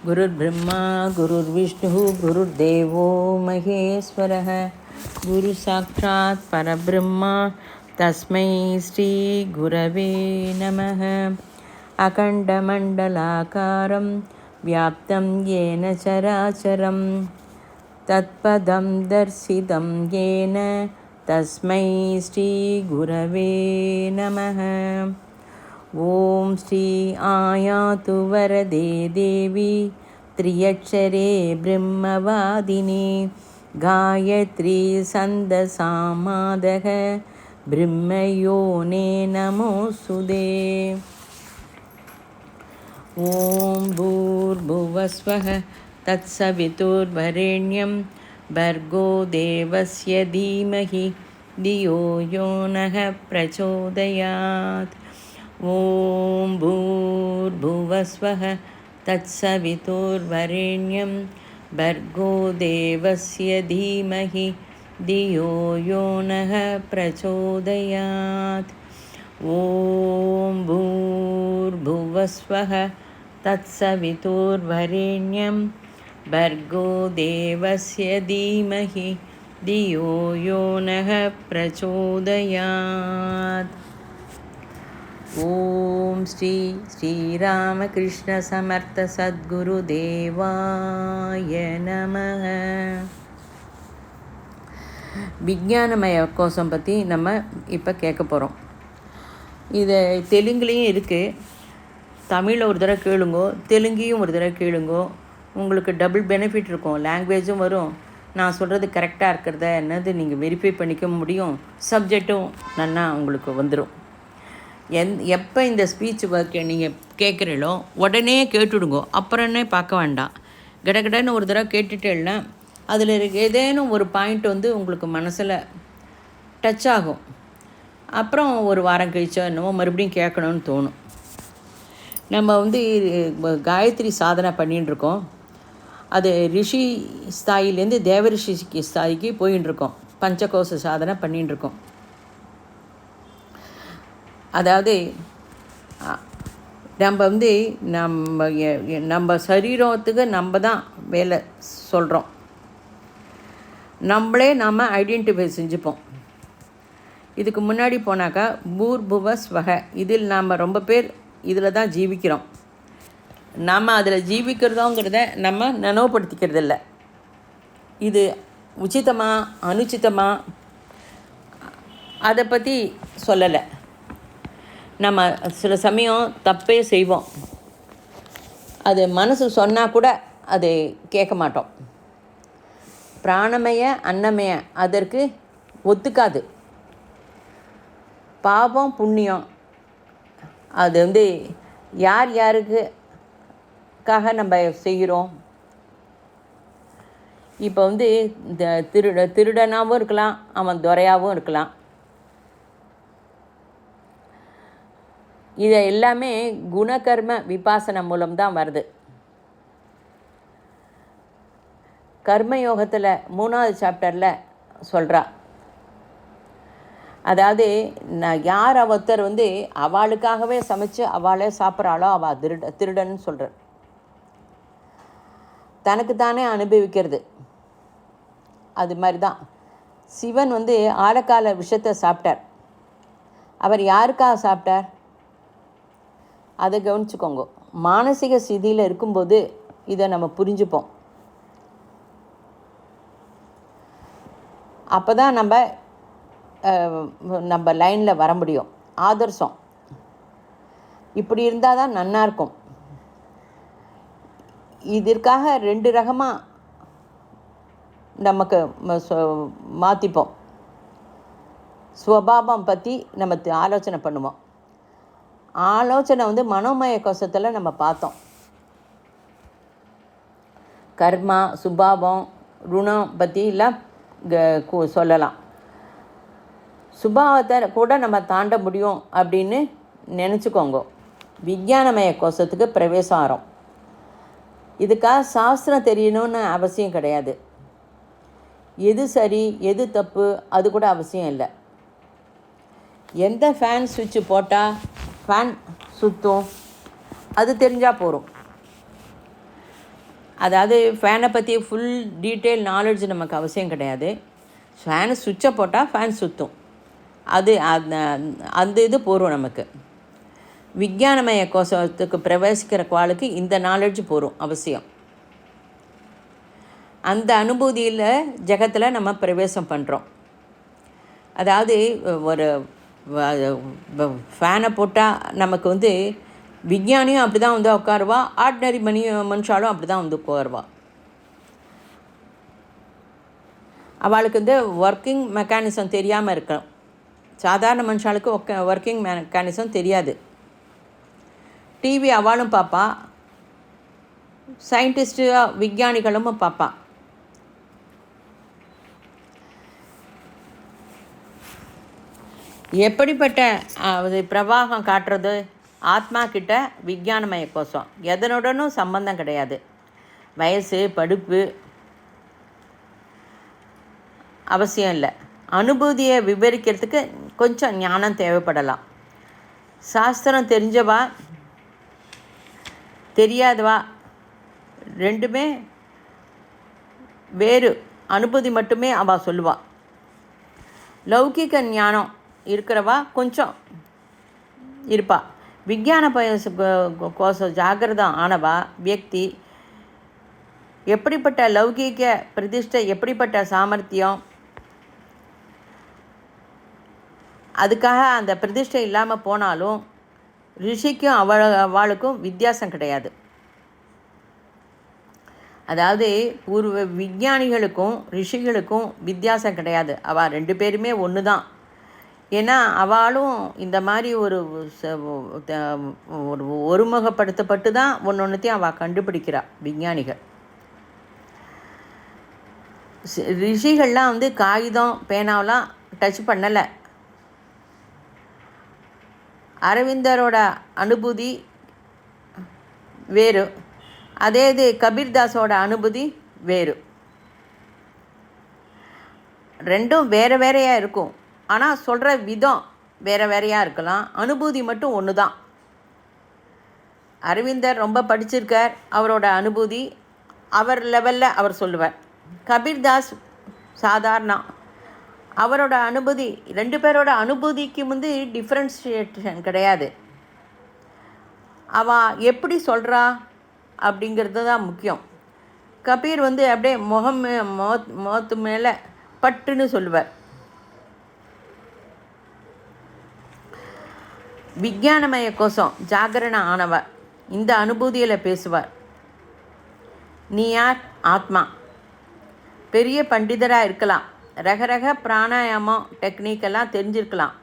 गुरुर्ब्रह्मा गुरुर्विष्णुः गुरुर्देवो महेश्वरः गुरुसाक्षात् परब्रह्म तस्मै श्रीगुरवे नमः। अखण्डमण्डलाकारं व्याप्तं येन चराचरं तत्पदं दर्शितं येन तस्मै श्रीगुरवे नमः। ॐ श्री आयातु वरदे देवी त्र्यक्षरे ब्रह्मवादिनी गायत्री छन्दसामादः ब्रह्मयोने नमोऽस्तुते। ॐ भूर्भुवस्वः तत्सवितुर्वरेण्यं भर्गो देवस्य धीमहि धियो यो नः प्रचोदयात्। ॐ भूर्भुवस्वः तत्सवितुर्वरेण्यं भर्गो देवस्य धीमहि धियो यो नः प्रचोदयात्। ॐ भूर्भुवस्वः तत्सवितुर्वरेण्यं भर्गो देवस्य धीमहि धियो यो नः प्रचोदयात्। ஓம் ஸ்ரீ ஸ்ரீராமகிருஷ்ண சமர்த்த சத்குருதேவாய நமः. விஞ்ஞானமய கோஷம் பற்றி நம்ம இப்போ கேட்க போகிறோம். இது தெலுங்குலேயும் இருக்குது, தமிழில் ஒரு தடவை கேளுங்கோ, தெலுங்கையும் ஒரு தடவை கேளுங்கோ. உங்களுக்கு டபுள் பெனிஃபிட் இருக்கும், லாங்குவேஜும் வரும், நான் சொல்கிறது கரெக்டாக இருக்கிறத என்னது நீங்கள் வெரிஃபை பண்ணிக்க முடியும், சப்ஜெக்டும் நன்னா உங்களுக்கு வந்துடும். எப்போ இந்த ஸ்பீச் ஒர்க் நீங்கள் கேட்குறீங்களோ உடனே கேட்டுடுங்கோ, அப்புறம்னே பார்க்க வேண்டாம். கடகடன்னு ஒரு தடவை கேட்டுட்டேன்னா அதில் ஏதேனும் ஒரு பாயிண்ட் வந்து உங்களுக்கு மனசில் டச் ஆகும். அப்புறம் ஒரு வாரம் கழிச்சோ என்னமோ மறுபடியும் கேட்கணும்னு தோணும். நம்ம வந்து காயத்ரி சாதனை பண்ணிகிட்டுருக்கோம். அது ரிஷி ஸ்தாயிலேருந்து தேவரிஷி ஸ்தாயிக்கு போயின்ட்டுருக்கோம். பஞ்சகோச சாதனை பண்ணிகிட்டுருக்கோம். அதாவது நம்ம வந்து நம்ம சரீரத்துக்கு நம்ம தான் வேலை சொல்கிறோம். நம்மளே நாம் ஐடென்டிஃபை செஞ்சுப்போம். இதுக்கு முன்னாடி போனாக்கா பூர்புவஸ்வக, இதில் நாம் ரொம்ப பேர் இதில் தான் ஜீவிக்கிறோம். நாம் அதில் ஜீவிக்கிறதோங்கிறத நம்ம நினைவுபடுத்திக்கிறதில்ல. இது உச்சிதமாக அனுச்சிதமாக அதை பற்றி சொல்லலை. நம்ம சில சமயம் தப்பே செய்வோம், அது மனசு சொன்னால் கூட அது கேட்க மாட்டோம். பிராணமய அன்னமய அதற்கு ஒத்துக்காது. பாவம் புண்ணியம் அது வந்து யார் யாருக்காக நம்ம செய்கிறோம். இப்போ வந்து இந்த திருடனாகவும் இருக்கலாம், அவன் துரையாகவும் இருக்கலாம். இதை எல்லாமே குணகர்ம விபாசனம் மூலம்தான் வருது. கர்மயோகத்தில் 3வது சாப்டரில் சொல்கிறா. அதாவது யார் ஒருத்தர் வந்து அவளுக்காகவே சமைச்சு அவளே சாப்பிட்றாளோ அவள் திருடன்னு சொல்கிற. தனக்கு தானே அனுபவிக்கிறது. அது மாதிரி தான் சிவன் வந்து ஆலக்கால விஷத்தை சாப்பிட்டார். அவர் யாருக்காக சாப்பிட்டார் அதை கவனிச்சுக்கோங்க. மானசீக ஸ்திதியில் இருக்கும்போது இதை நம்ம புரிஞ்சுப்போம். அப்போ தான் நம்ம லைனில் வர முடியும். ஆதர்சம் இப்படி இருந்தால் தான் நன்னா இருக்கும். இதற்காக 2 ரகமாக நமக்கு மாற்றிப்போம். ஸ்வபாவம் பற்றி நம்ம ஆலோசனை பண்ணுவோம். ஆலோசனை வந்து மனோமய கோஷத்தில் நம்ம பார்த்தோம். கர்மா, சுபாவம், ருணம் பற்றிலாம் சொல்லலாம். சுபாவத்தை கூட நம்ம தாண்ட முடியும் அப்படின்னு நினச்சிக்கோங்க. விஞ்ஞானமய கோஷத்துக்கு பிரவேசம் ஆகிறோம். இதுக்காக சாஸ்திரம் தெரியணும்னு அவசியம் கிடையாது. எது சரி எது தப்பு அது கூட அவசியம் இல்லை. எந்த ஃபேன் சுவிட்சு போட்டால் ஃபேன் சுற்றும் அது தெரிஞ்சால் போகும். அதாவது ஃபேனை பற்றி ஃபுல் டீட்டெயில் நாலேஜ் நமக்கு அவசியம் கிடையாது. ஃபேன் சுவிட்சை போட்டால் ஃபேன் சுற்றும், அது அந்த இது போகும் நமக்கு. விஞ்ஞானமய கோஷத்துக்கு பிரவேசிக்கிற குவாளுக்கு இந்த நாலேஜ் போகும் அவசியம். அந்த அனுபூதியில் ஜெகத்தில் நம்ம பிரவேசம் பண்ணுறோம். அதாவது ஒரு ஃபேனை போட்டால் நமக்கு வந்து விஞ்ஞானியும் அப்படி தான் வந்து உட்காருவா, ஆர்டினரி மனுஷாலும் அப்படி தான் வந்து உட்காருவா. அவளுக்கு வந்து ஒர்க்கிங் மெக்கானிசம் தெரியாமல் இருக்கும். சாதாரண மனுஷாளுக்கு ஒர்க்கிங் மெக்கானிசம் தெரியாது. டிவி அவளும் பார்ப்பா, சயின்டிஸ்ட்டு விஞ்ஞானிகளும் பார்ப்பா. எப்படிப்பட்ட பிரவாகம் காட்டுறது? ஆத்மா கிட்ட விஞ்ஞானமய கோஷம். எதனுடனும் சம்பந்தம் கிடையாது. வயசு, படிப்பு அவசியம் இல்லை. அனுபூதியை விவரிக்கிறதுக்கு கொஞ்சம் ஞானம் தேவைப்படலாம். சாஸ்திரம் தெரிஞ்சவா தெரியாதவா ரெண்டுமே வேறு. அனுபூதி மட்டுமே அவள் சொல்லுவாள். லௌகிக ஞானம் இருக்கிறவா கொஞ்சம் இருப்பா. விஞ்ஞான கோஷம் ஜாகிரதம் ஆனவா வியக்தி எப்படிப்பட்ட லௌகிக பிரதிஷ்டை, எப்படிப்பட்ட சாமர்த்தியம், அதுக்காக அந்த பிரதிஷ்டை இல்லாமல் போனாலும் ரிஷிக்கும் அவளுக்கும் வித்தியாசம் கிடையாது. அதாவது பூர்வ விஞ்ஞானிகளுக்கும் ரிஷிகளுக்கும் வித்தியாசம் கிடையாது. அவள் 2 பேருமே ஒன்று தான். ஏன்னா அவளும் இந்த மாதிரி ஒரு ஒருமுகப்படுத்தப்பட்டு தான் ஒன்றொன்றுத்தையும் அவள் கண்டுபிடிக்கிறாள். விஞ்ஞானிகள், ரிஷிகள்லாம் வந்து காகிதம் பேனாவெலாம் டச் பண்ணலை. அரவிந்தரோட அனுபூதி வேறு, அதே இது கபீர்தாஸோட அனுபூதி வேறு. ரெண்டும் வேறு வேறையாக இருக்கும். ஆனால் சொல்கிற விதம் வேறு வேறையாக இருக்கலாம். அனுபூதி மட்டும் ஒன்று தான். அரவிந்தர் ரொம்ப படிச்சிருக்கார், அவரோட அனுபூதி அவர் லெவலில் அவர் சொல்லுவார். கபீர்தாஸ் சாதாரணம், அவரோட அனுபூதி. 2 பேரோட அனுபூதிக்கு வந்து டிஃப்ரென்ஷியேஷன் கிடையாது. அவள் எப்படி சொல்கிறா அப்படிங்கிறது தான் முக்கியம். கபீர் வந்து அப்படியே முகத்து மேலே பட்டுன்னு சொல்லுவார். விஞ்ஞானமய கோஷம் ஜாகரண ஆனவர் இந்த அனுபூதியில் பேசுவார். நீ யார்? ஆத்மா. பெரிய பண்டிதராக இருக்கலாம், ரகரக பிராணாயாமம் டெக்னிக்கெல்லாம் தெரிஞ்சிருக்கலாம்.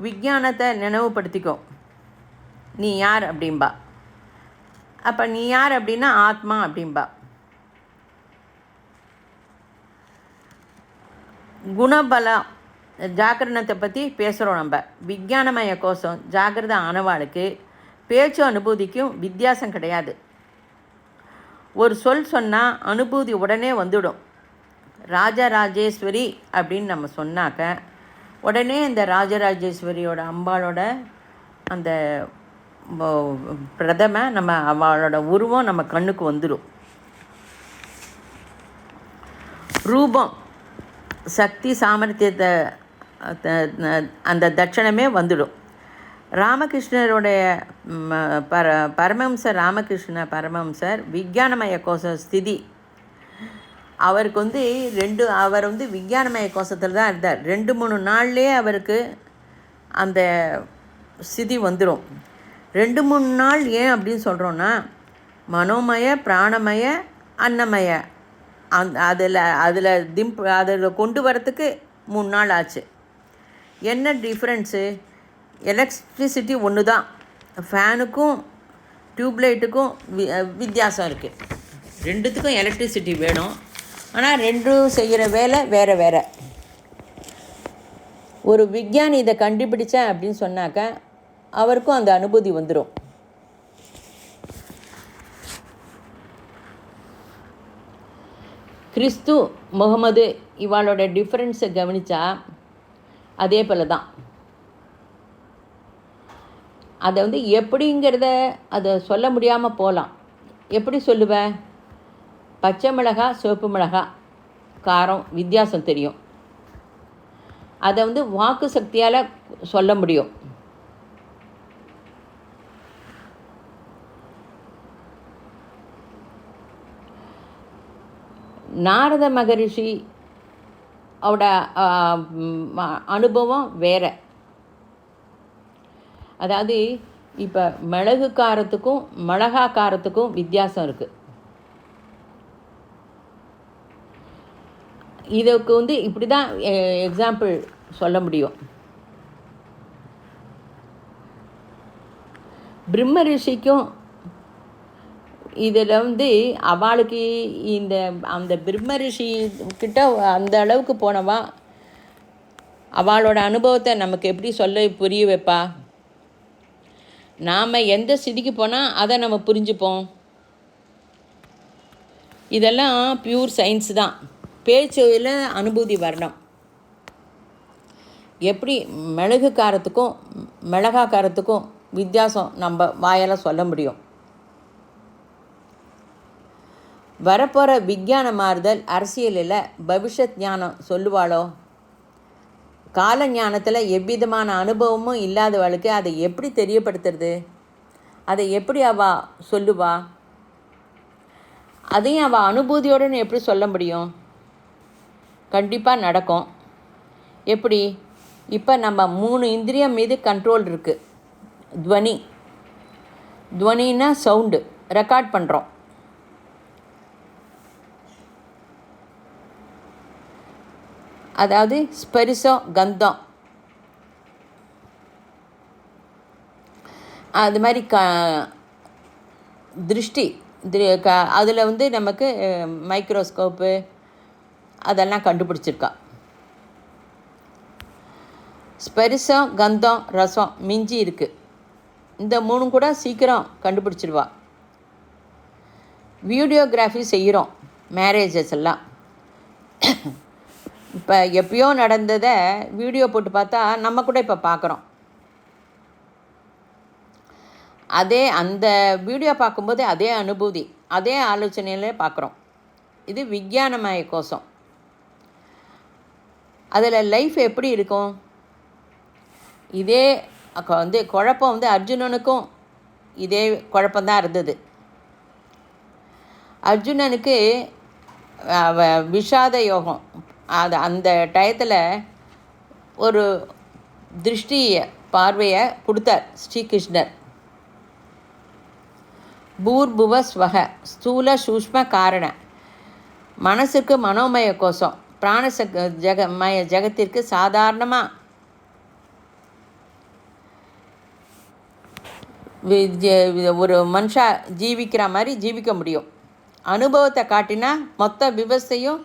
விஞ்ஞானத்தை நினைவுபடுத்திக்கோ. நீ யார் அப்படின்பா. அப்போ நீ யார் அப்படின்னா ஆத்மா அப்படின்பா. குணபலம் ஜாகரணத்தை பற்றி பேசுகிறோம் நம்ம. விஞ்ஞானமய கோஷம் ஜாகிரத ஆனவாளுக்கு பேச்சு அனுபூதிக்கும் வித்தியாசம் கிடையாது. ஒரு சொல் சொன்னால் அனுபூதி உடனே வந்துடும். ராஜராஜேஸ்வரி அப்படின்னு நம்ம சொன்னாக்க உடனே இந்த ராஜராஜேஸ்வரியோட அம்பாளோட அந்த பிரதம நம்ம அவளோட உருவம் நம்ம கண்ணுக்கு வந்துடும். ரூபம், சக்தி, சாமர்த்தியத்தை அந்த தட்சணமே வந்துடும். ராமகிருஷ்ணருடைய பரமஹம்சர் ராமகிருஷ்ண பரமஹம்சர் விஞ்ஞானமய கோஷ ஸ்திதி அவருக்கு வந்து அவர் வந்து விஞ்ஞானமய கோஷத்தில் தான் இருந்தார். 2-3 நாள்லேயே அவருக்கு அந்த ஸ்திதி வந்துடும். 2-3 நாள் ஏன் அப்படின்னு சொல்கிறோன்னா, மனோமய, பிராணமய, அன்னமய. அதில் கொண்டு வரத்துக்கு 3 நாள் ஆச்சு. என்ன டிஃப்ரென்ஸு? எலக்ட்ரிசிட்டி ஒன்று தான். ஃபேனுக்கும் டியூப்லைட்டுக்கும் வித்தியாசம் இருக்குது. ரெண்டுத்துக்கும் எலக்ட்ரிசிட்டி வேணும். ஆனால் ரெண்டும் செய்கிற வேலை வேறு வேறு. ஒரு விஞ்ஞானி இதை கண்டுபிடிச்சேன் அப்படின்னு சொன்னாக்க அவருக்கும் அந்த அனுபூதி வந்துடும். கிறிஸ்து, முகமது இவாளோட டிஃப்ரென்ஸை கவனித்தா அதே போல தான். அதை எப்படிங்கிறத அதை சொல்ல முடியாமல் போகலாம். எப்படி சொல்லுவேன்? பச்சை மிளகா, சிவப்பு மிளகா காரம் வித்தியாசம் தெரியும். அதை வாக்கு சக்தியால் சொல்ல முடியும். நாரத மகரிஷி அவட அனுபவம் வேறு. அதாவது இப்போ மிளகு காரத்துக்கும் மிளகா காரத்துக்கும் வித்தியாசம் இருக்குது. இதுக்கு இப்படி தான் எக்ஸாம்பிள் சொல்ல முடியும். பிரம்ம ரிஷிக்கும் இதில் அவளுக்கு அந்த பிரம்ம ரிஷி கிட்ட அந்த அளவுக்கு போனவா அவளோட அனுபவத்தை நமக்கு எப்படி சொல்ல புரிய வைப்பா? நாம் எந்த ஸ்திதிக்கு போனால் அதை நம்ம புரிஞ்சுப்போம். இதெல்லாம் பியூர் சயின்ஸ் தான். பேச்சில் அனுபூதி வரணும். எப்படி மிளகு காரத்துக்கும் மிளகா காரத்துக்கும் வித்தியாசம் நம்ம வாயால் சொல்ல முடியும். வரப்போகிற விஞ்ஞான மாறுதல் அரசியலில் பவிஷ்யத் ஞானம் சொல்லுவாளோ? கால ஞானத்தில் எவ்விதமான அனுபவமும் இல்லாதவளுக்கு அதை எப்படி தெரியப்படுத்துறது? அதை எப்படி அவள் சொல்லுவா? அதையும் அவள் அனுபூதியோடு எப்படி சொல்ல முடியும்? கண்டிப்பாக நடக்கும். எப்படி? இப்போ நம்ம 3 இந்திரியம் மீது கண்ட்ரோல் இருக்குது. துவனின்னா சவுண்டு ரெக்கார்ட் பண்ணுறோம். அதாவது ஸ்பரிசம், கந்தம், அது மாதிரி திருஷ்டி அதில் நமக்கு மைக்ரோஸ்கோப்பு அதெல்லாம் கண்டுபிடிச்சிருக்கா. ஸ்பரிசம், கந்தம், ரசம் மிஞ்சி இருக்குது. இந்த 3 கூட சீக்கிரம் கண்டுபிடிச்சிருவா. வீடியோகிராஃபி செய்கிறோம் மேரேஜஸ் எல்லாம். இப்போ எப்பயோ நடந்ததை வீடியோ போட்டு பார்த்தா நம்ம கூட இப்போ பார்க்குறோம். அந்த வீடியோ பார்க்கும்போது அதே அனுபூதி, அதே ஆலோசனையிலே பார்க்குறோம். இது விஞ்ஞானமய கோஷம். அதில் லைஃப் எப்படி இருக்கும்? இதே குழப்பம் அர்ஜுனனுக்கும் இதே குழப்பந்தான் இருந்தது. அர்ஜுனனுக்கு விஷாத யோகம் அந்த டயத்தில் ஒரு திருஷ்டியை பார்வையை கொடுத்தார் ஸ்ரீகிருஷ்ணர். பூர்புவ ஸ்வக ஸ்தூல சூஷ்ம காரண மனசுக்கு மனோமய கோஷம், பிராண ஜகத்திற்கு சாதாரணமாக ஒரு மனுஷா ஜீவிக்கிற மாதிரி ஜீவிக்க முடியும். அனுபவத்தை காட்டினா மொத்த விவசாயம்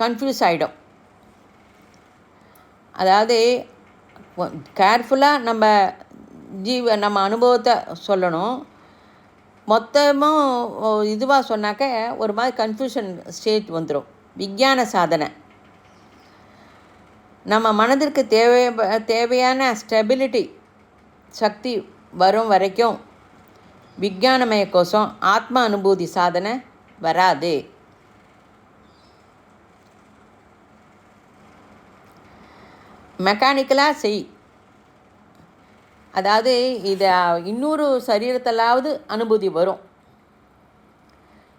கன்ஃபியூஸ் ஆகிடும். அதாவது கேர்ஃபுல்லாக நம்ம அனுபவத்தை சொல்லணும். மொத்தமும் இதுவாக சொன்னாக்க ஒரு மாதிரி கன்ஃபியூஷன் ஸ்டேட் வந்துடும். விஞ்ஞான சாதனை நம்ம மனதிற்கு தேவையான ஸ்டெபிலிட்டி சக்தி வரும் வரைக்கும் விஞ்ஞானமய கோஷம் ஆத்ம அனுபூதி சாதனை வராது. மெக்கானிக்கலாக செய். அதாவது இதை இன்னொரு சரீரத்திலாவது அனுபூதி வரும்.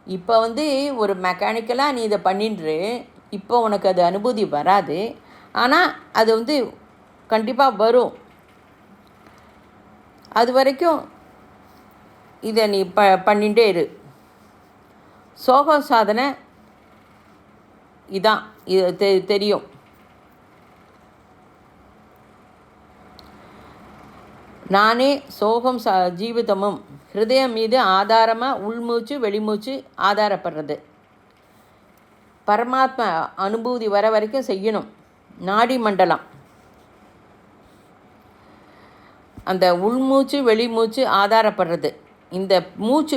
இப்போ ஒரு மெக்கானிக்கலாக நீ இதை பண்ணின்று, இப்போ உனக்கு அது அனுபூதி வராது. ஆனால் அது கண்டிப்பாக வரும். அது வரைக்கும் இதை நீ பண்ணிகிட்டே இரு. சோகம் சாதனை இதான், இது தெரியும். நானே சோகம் ஜீவிதமும் ஹிருதயம் மீது ஆதாரமாக உள்மூச்சு வெளிமூச்சு ஆதாரப்படுறது. பரமாத்மா அனுபூதி வர வரைக்கும் செய்யணும். நாடி மண்டலம் அந்த உள்மூச்சு வெளிமூச்சு ஆதாரப்படுறது. இந்த மூச்சு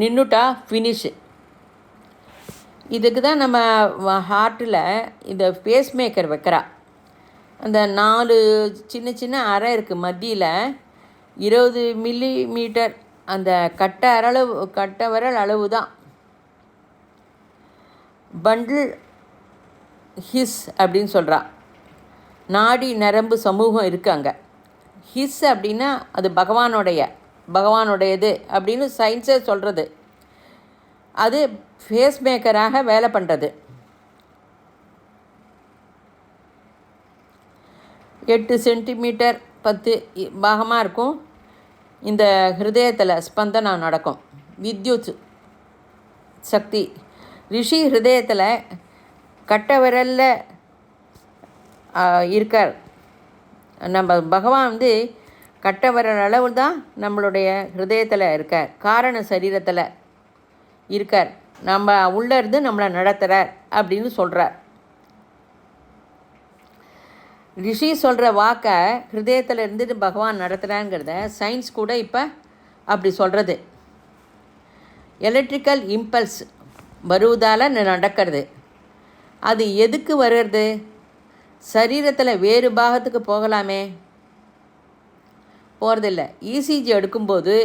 நின்றுட்டா ஃபினிஷு. இதுக்கு தான் நம்ம ஹார்ட்டில் இந்த பேஸ் மேக்கர் வைக்கிறா. அந்த 4 சின்ன சின்ன அறை இருக்குது. மத்தியில் 20 மில்லிமீட்டர் அந்த கட்டை விரல் அளவு தான் பண்டில் ஹிஸ் அப்படின்னு சொல்கிறா. நாடி நரம்பு சமூகம் இருக்குது அங்கே. ஹிஸ் அப்படின்னா அது பகவானுடையது அப்படின்னு சயின்ஸே சொல்கிறது. அது ஃபேஸ் மேக்கராக வேலை பண்ணுறது. 8 சென்டிமீட்டர் 10 பாகமாக இருக்கும். இந்த ஹிருதயத்தில் ஸ்பந்தனம் நடக்கும். வித்யுத் சக்தி. ரிஷி ஹிருதயத்தில் கட்டை விரலில் இருக்கார். நம்ம பகவான் கட்டை விரல் அளவு தான் நம்மளுடைய ஹிருதயத்தில் இருக்கார். காரண சரீரத்தில் இருக்கார். நம்ம உள்ளே இருந்து நம்மளை நடத்துகிறார் அப்படின்னு சொல்கிறார். ரிஷி சொல்கிற வாக்கை ஹிருதயத்தில் இருந்துட்டு பகவான் நடத்துகிறாங்கிறத சயின்ஸ் கூட இப்போ அப்படி சொல்கிறது. எலக்ட்ரிக்கல் இம்பல்ஸ் வருவதால் நடக்கிறது. அது எதுக்கு வருகிறது? சரீரத்தில் வேறு பாகத்துக்கு போகலாமே, போகிறதில்ல. இசிஜி எடுக்கும்போது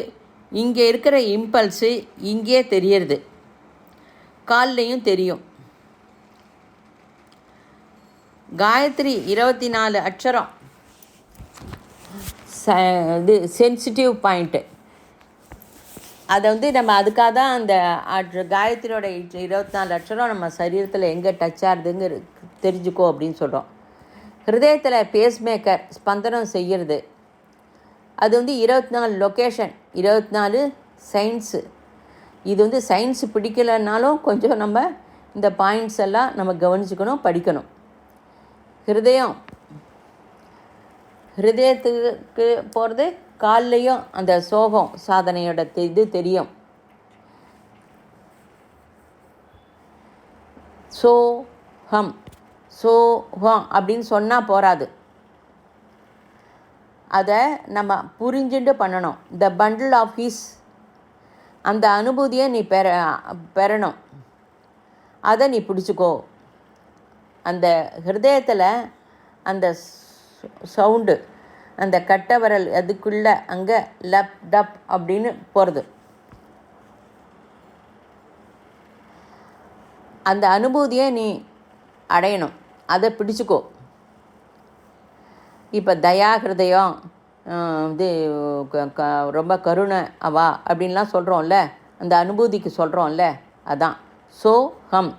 இங்கே இருக்கிற இம்பல்ஸு இங்கே தெரியறது, கால்லையும் தெரியும். காயத்ரி 24 அக்ஷரம் இது சென்சிட்டிவ் பாயிண்ட்டு. அதை நம்ம அதுக்காக தான் அந்த காயத்ரியோட 24 அக்ஷரம் நம்ம சரீரத்தில் எங்கே டச் ஆகுதுங்க தெரிஞ்சுக்கோ அப்படின்னு சொல்கிறோம். ஹிருதயத்தில் பேஸ்மேக்கர் ஸ்பந்தனம் செய்கிறது. அது 24 லொக்கேஷன், 24 சயின்ஸு. இது சயின்ஸ் பிடிக்கலைன்னாலும் கொஞ்சம் நம்ம இந்த பாயிண்ட்ஸ் எல்லாம் நம்ம கவனிச்சுக்கணும், படிக்கணும். ஹிருதயத்துக்கு போகிறது, கால்லையும் அந்த சோகம் சாதனையோட இது தெரியும். சோஹம் அப்படின்னு சொன்னால் போகாது. அதை நம்ம புரிஞ்சுட்டு பண்ணணும். த பண்டில் ஆஃப் ஹிஸ், அந்த அனுபூதியை நீ பெறணும். அதை நீ பிடிச்சிக்கோ. அந்த ஹிருதயத்தில் அந்த சவுண்டு, அந்த கட்டை விரல் அதுக்குள்ளே அங்கே லப் டப் அப்படின்னு போகிறது. அந்த அனுபூதியை நீ அடையணும், அதை பிடிச்சிக்கோ. இப்போ தயா ஹிருதயம் ரொம்ப கருணை அவா அப்படின்லாம் சொல்கிறோம்ல, அந்த அனுபூதிக்கு சொல்கிறோம்ல, அதான் சோஹம்.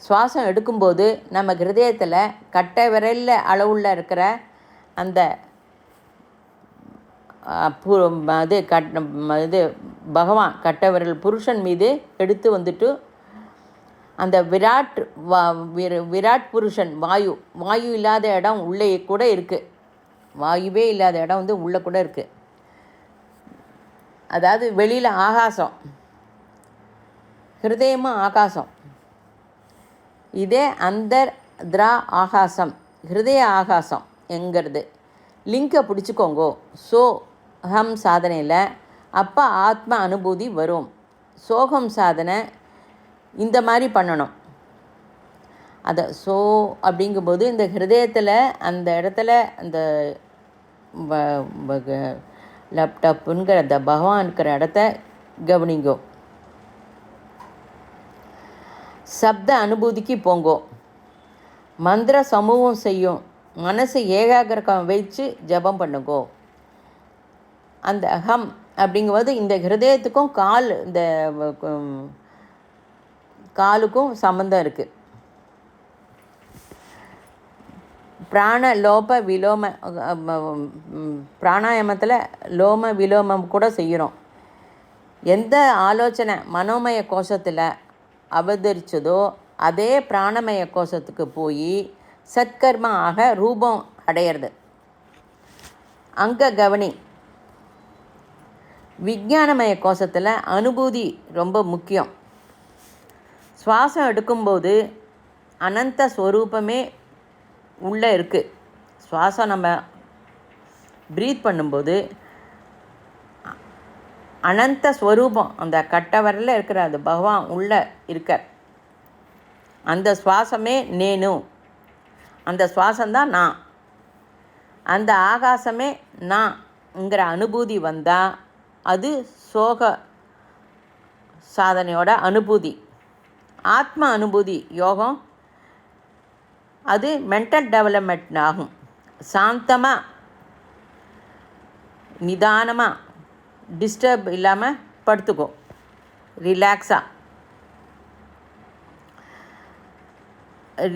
சுவாசம் எடுக்கும்போது நம்ம ஹிருதயத்தில் கட்டை விரலில் அளவுள்ள இருக்கிற அந்த இது பகவான் கட்டை விரல் புருஷன் மீது எடுத்து அந்த விராட் புருஷன் வாயு இல்லாத இடம் உள்ளே கூட இருக்குது. வாயுவே இல்லாத இடம் உள்ளே கூட இருக்குது. அதாவது வெளியில் ஆகாசம், ஹிருதயமும் ஆகாசம். இதே திரா ஆகாசம், ஹிருதய ஆகாசம் என்கிறது. லிங்கை பிடிச்சிக்கோங்கோ. சோஹம் சாதனையில் அப்போ ஆத்ம அனுபூதி வரும். சோகம் சாதனை இந்த மாதிரி பண்ணணும். அதை அப்படிங்கும்போது இந்த ஹிருதயத்தில் அந்த இடத்துல அந்த லேப்டாப்புங்கிற அந்த பகவான் இருக்கிற இடத்த கவனிங்கோ. சப்த அனுபூதிக்கு போங்கோ. மந்திர சமூகம் செய்யும். மனசு ஏகாகிரகம் வச்சு ஜபம் பண்ணுங்கோ. அந்த அகம் அப்படிங்கும்போது இந்த ஹிருதயத்துக்கும் இந்த காலுக்கும் சம்பந்தம் இருக்குது. பிராண லோப விலோம பிராணாயாமத்தில் லோம விலோமம் கூட செய்கிறோம். எந்த ஆலோசனை மனோமய கோஷத்தில் அவதரித்ததோ அதே பிராணமய கோஷத்துக்கு போய் சத்கர்மா ஆக ரூபம் அடையிறது. அங்கே கவனி, விஞ்ஞானமய கோஷத்தில் அனுபூதி ரொம்ப முக்கியம். சுவாசம் எடுக்கும்போது அனந்த ஸ்வரூபமே உள்ளே இருக்குது. சுவாசம் நம்ம ப்ரீத் பண்ணும்போது அனந்த ஸ்வரூபம், அந்த கட்டவரில் இருக்கிற அந்த பகவான் உள்ளே இருக்கார். அந்த சுவாசமே நேனு, அந்த சுவாசம்தான் நான், அந்த ஆகாசமே நான்ங்கிற அனுபூதி வந்தால் அது சோக சாதனையோட அனுபூதி. ஆத்ம அனுபூதி யோகம் அது மென்டல் டெவலப்மெண்ட் ஆகும். சாந்தமாக நிதானமாக டிஸ்டர்ப் இல்லாமல் படுத்துக்கோ, ரிலாக்ஸாக.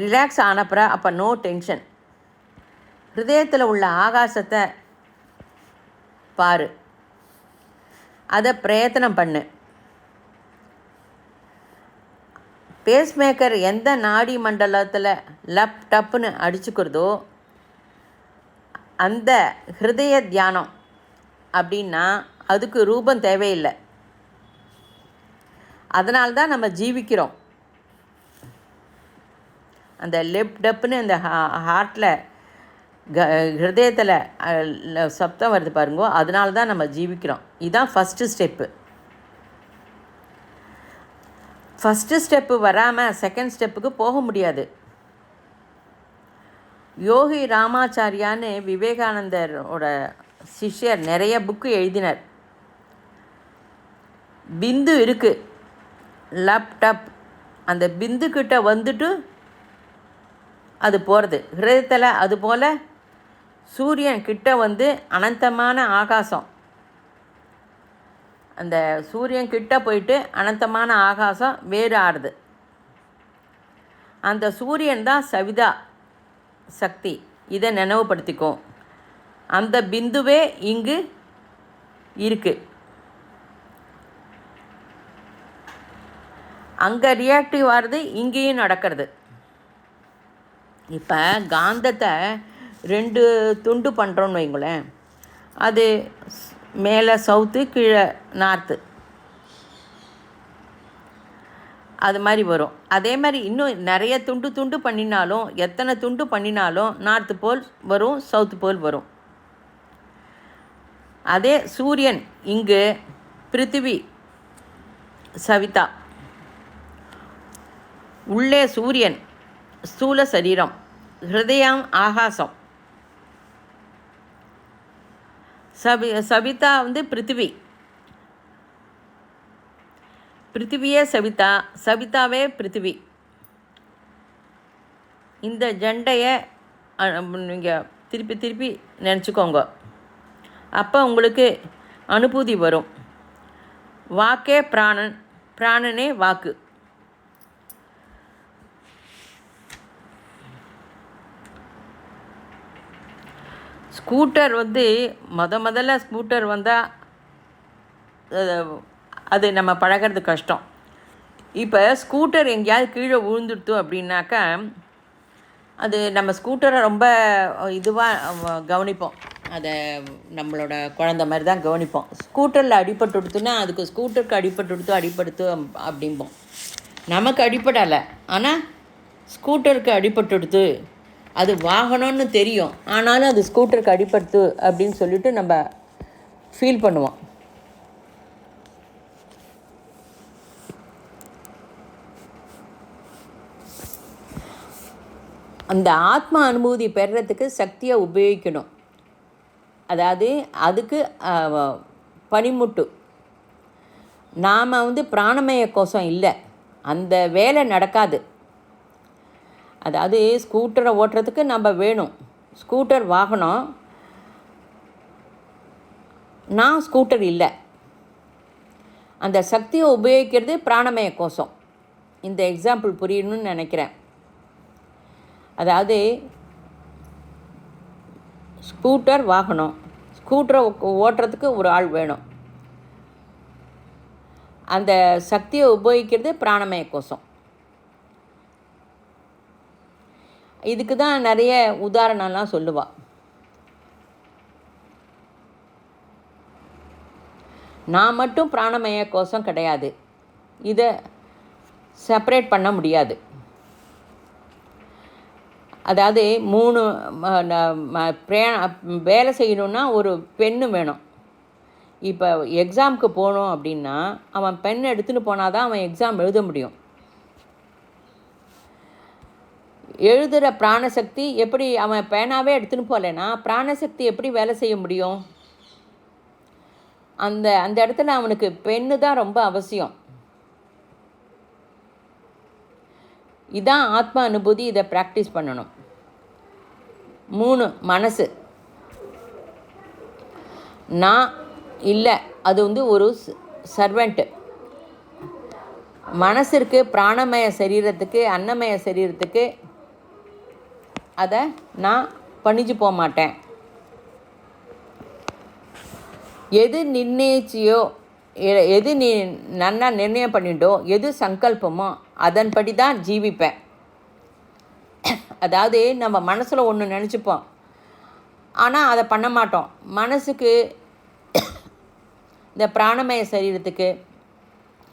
ரிலாக்ஸ் ஆனப்புறம் அப்போ நோ டென்ஷன். ஹிருதயத்தில் உள்ள ஆகாசத்தை பாரு, அதை பிரயத்தனம் பண்ணு. பேஸ்மேக்கர் எந்த நாடி மண்டலத்தில் லப் டப்புன்னு அடிச்சுக்கிறதோ அந்த ஹிருதய தியானம் அப்படின்னா அதுக்கு ரூபம் தேவையில்லை. அதனால்தான் நம்ம ஜீவிக்கிறோம். அந்த லெப் டப்புன்னு அந்த ஹார்ட்டில் ஹிருதயத்தில் சப்தம் வருது பாருங்கோ, அதனால தான் நம்ம ஜீவிக்கிறோம். இதுதான் ஃபஸ்ட்டு ஸ்டெப்பு. ஃபஸ்ட்டு ஸ்டெப்பு வராமல் செகண்ட் ஸ்டெப்புக்கு போக முடியாது. யோகி ராமாச்சாரியான்னு விவேகானந்தரோட சிஷ்யர் நிறைய புக்கு எழுதினார். பிந்து இருக்குது, லேப்டாப், அந்த பிந்துக்கிட்ட வந்துட்டு அது போகிறது ஹிருதயத்தில். அதுபோல் சூரியன் கிட்ட வந்து அனந்தமான ஆகாசம், அந்த சூரியன் கிட்ட போயிட்டு அனந்தமான ஆகாசம் வேறு ஆறுது. அந்த சூரியன் தான் சவிதா சக்தி. இதை நினைவுபடுத்திக்கும். அந்த பிந்துவே இங்கு இருக்குது. அங்கே ரியாக்டிவ் ஆகிறது, இங்கேயும் நடக்கிறது. இப்போ காந்தத்தை 2 துண்டு பண்ணுறோன்னு வைங்களேன், அது மேலே சவுத்து கீழே நார்த்து, அது மாதிரி வரும். அதே மாதிரி இன்னும் நிறைய துண்டு பண்ணினாலும், எத்தனை துண்டு பண்ணினாலும் நார்த்து போல் வரும், சவுத்து போல் வரும். அதே சூரியன் இங்கு, பிருத்திவி சவிதா, உள்ளே சூரியன் ஸ்தூல சரீரம், ஹிருதயம் ஆகாசம், சவிதா வந்து பிருத்திவி, பிருத்திவியே சவிதா, சவிதாவே பிருத்திவி. இந்த ஜண்டையை நீங்கள் திருப்பி நினச்சிக்கோங்க. அப்போ உங்களுக்கு அனுபூதி வரும். வாக்கே பிராணன், பிராணனே வாக்கு. ஸ்கூட்டர் வந்து முதல்ல ஸ்கூட்டர் வந்தால் அது நம்ம பழகிறது கஷ்டம். இப்போ ஸ்கூட்டர் எங்கேயாவது கீழே விழுந்துடுத்து அப்படின்னாக்கா அது நம்ம ஸ்கூட்டரை ரொம்ப இதுவாக கவனிப்போம். அதை நம்மளோட குழந்த மாதிரி தான் கவனிப்போம். ஸ்கூட்டரில் அடிபட்டுடுத்துன்னா அதுக்கு ஸ்கூட்டருக்கு அடிபடுத்து அப்படிம்போம். நமக்கு அடிப்படலை, ஆனால் ஸ்கூட்டருக்கு அடிபட்டுடுத்து, அது வாகனம்னு தெரியும், ஆனாலும் அது ஸ்கூட்டருக்கு அடிபடுத்து அப்படின்னு சொல்லிட்டு நம்ம ஃபீல் பண்ணுவோம். அந்த ஆத்ம அனுபூதி பெறுறதுக்கு சக்தியை உபயோகிக்கணும். அதாவது அதுக்கு பனிமுட்டு. நாம் வந்து பிராணமய கோஷம் இல்லை, அந்த வேலை நடக்காது. அதாவது ஸ்கூட்டரை ஓட்டுறதுக்கு நம்ம வேணும், ஸ்கூட்டர் வாகனம், நான் ஸ்கூட்டர் இல்லை. அந்த சக்தியை உபயோகிக்கிறது பிராணமய கோஷம். இந்த எக்ஸாம்பிள் புரியணும்னு நினைக்கிறேன். அதாவது ஸ்கூட்டர் வாகனம், ஸ்கூட்டரை ஓட்டுறதுக்கு ஒரு ஆள் வேணும். அந்த சக்தியை உபயோகிக்கிறது பிராணமய கோஷம். இதுக்கு தான் நிறைய உதாரணம்லாம் சொல்லுவாள். நான் மட்டும் பிராணமய கோஷம் கிடையாது, இதை செப்பரேட் பண்ண முடியாது. அதாவது 3 வேலை செய்யணுன்னா ஒரு பெண்ணு வேணும். இப்போ எக்ஸாமுக்கு போகணும் அப்படின்னா அவன் பென் எடுத்துன்னு போனால் தான் அவன் எக்ஸாம் எழுத முடியும். எழுதுகிற பிராணசக்தி எப்படி, அவன் பேனாவே எடுத்துன்னு போகலைன்னா பிராணசக்தி எப்படி வேலை செய்ய முடியும்? அந்த அந்த இடத்துல அவனுக்கு பெண்ணு தான் ரொம்ப அவசியம். இதான் ஆத்ம அனுபூதி. இதை ப்ராக்டிஸ் பண்ணணும். 3 மனசு. நான் இல்லை, அது ஒரு சர்வெண்ட்டு. மனசிற்கு பிராணமய சரீரத்துக்கு அன்னமய சரீரத்துக்கு அதை நான் பணிஞ்சு போக மாட்டேன். எது நிர்ணயிச்சியோ, எது நீ நன்னா நிர்ணயம் பண்ணிட்டோ, எது சங்கல்பமோ அதன்படி தான் ஜீவிப்பேன். அதாவது நம்ம மனசில் ஒன்று நினச்சிப்போம், ஆனால் அதை பண்ண மாட்டோம். மனசுக்கு இந்த பிராணமய சரீரத்துக்கு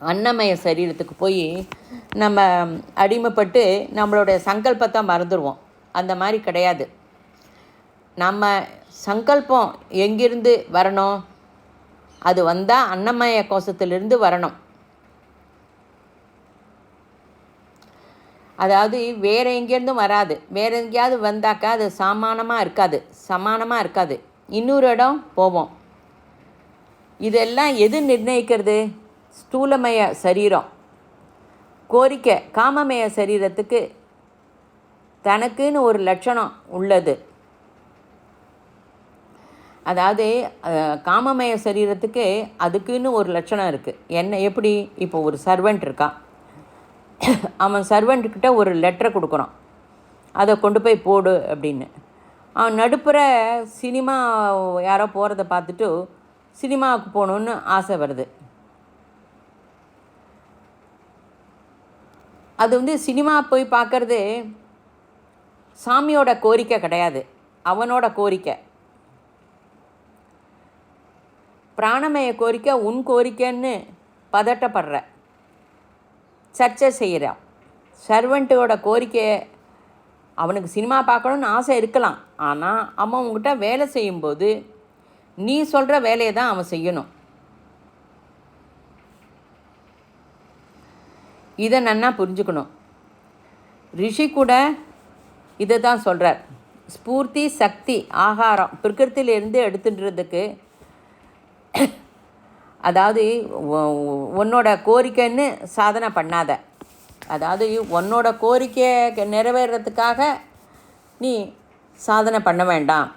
அன்னமய சரீரத்துக்கு போய் நம்ம அடிமைப்பட்டு நம்மளுடைய சங்கல்பத்தை மறந்துடுவோம். அந்த மாதிரி கிடையாது. நம்ம சங்கல்பம் எங்கிருந்து வரணும்? அது வந்தால் அன்னமய கோஷத்திலிருந்து வரணும். அதாவது வேறு எங்கேருந்தும் வராது. வேறு எங்கேயாவது வந்தாக்கா அது சமானமாக இருக்காது. இன்னொரு இடம் போவோம். இதெல்லாம் எது நிர்ணயிக்கிறது? ஸ்தூலமய சரீரம். கோரிக்கை காமமய சரீரத்துக்கு தனக்குன்னு ஒரு லட்சணம் உள்ளது. அதாவது காமமய சரீரத்துக்கு அதுக்குன்னு ஒரு லட்சணம் இருக்குது. என்ன எப்படி? இப்போ ஒரு சர்வெண்ட் இருக்கான். அவன் சர்வெண்ட்டுக்கிட்ட ஒரு லெட்டரை கொடுக்குறான், அதை கொண்டு போய் போடு அப்படின்னு. அவன் நடுப்புற சினிமா யாரோ போகிறத பார்த்துட்டு சினிமாவுக்கு போகணுன்னு ஆசை வருது. அது சினிமா போய் பார்க்குறது சாமியோட கோரிக்கை கிடையாது, அவனோட கோரிக்கை. பிராணமய கோரிக்கை உன் கோரிக்கைன்னு பதட்டப்படுற, சர்ச்சை செய்கிறான். சர்வெண்ட்டோட கோரிக்கையை, அவனுக்கு சினிமா பார்க்கணுன்னு ஆசை இருக்கலாம், ஆனால் அவன் உங்ககிட்ட வேலை செய்யும்போது நீ சொல்கிற வேலையை தான் அவன் செய்யணும். இதை நன்னா புரிஞ்சுக்கணும். ரிஷி கூட இதை தான் சொல்கிறார். ஸ்பூர்த்தி சக்தி ஆகாரம் பிரகிருத்திலேருந்து எடுத்துன்றதுக்கு, அதாவது உன்னோட கோரிக்கைன்னு சாதனை பண்ணாத. அதாவது உன்னோட கோரிக்கையை நிறைவேறதுக்காக நீ சாதனை பண்ண வேண்டாம்.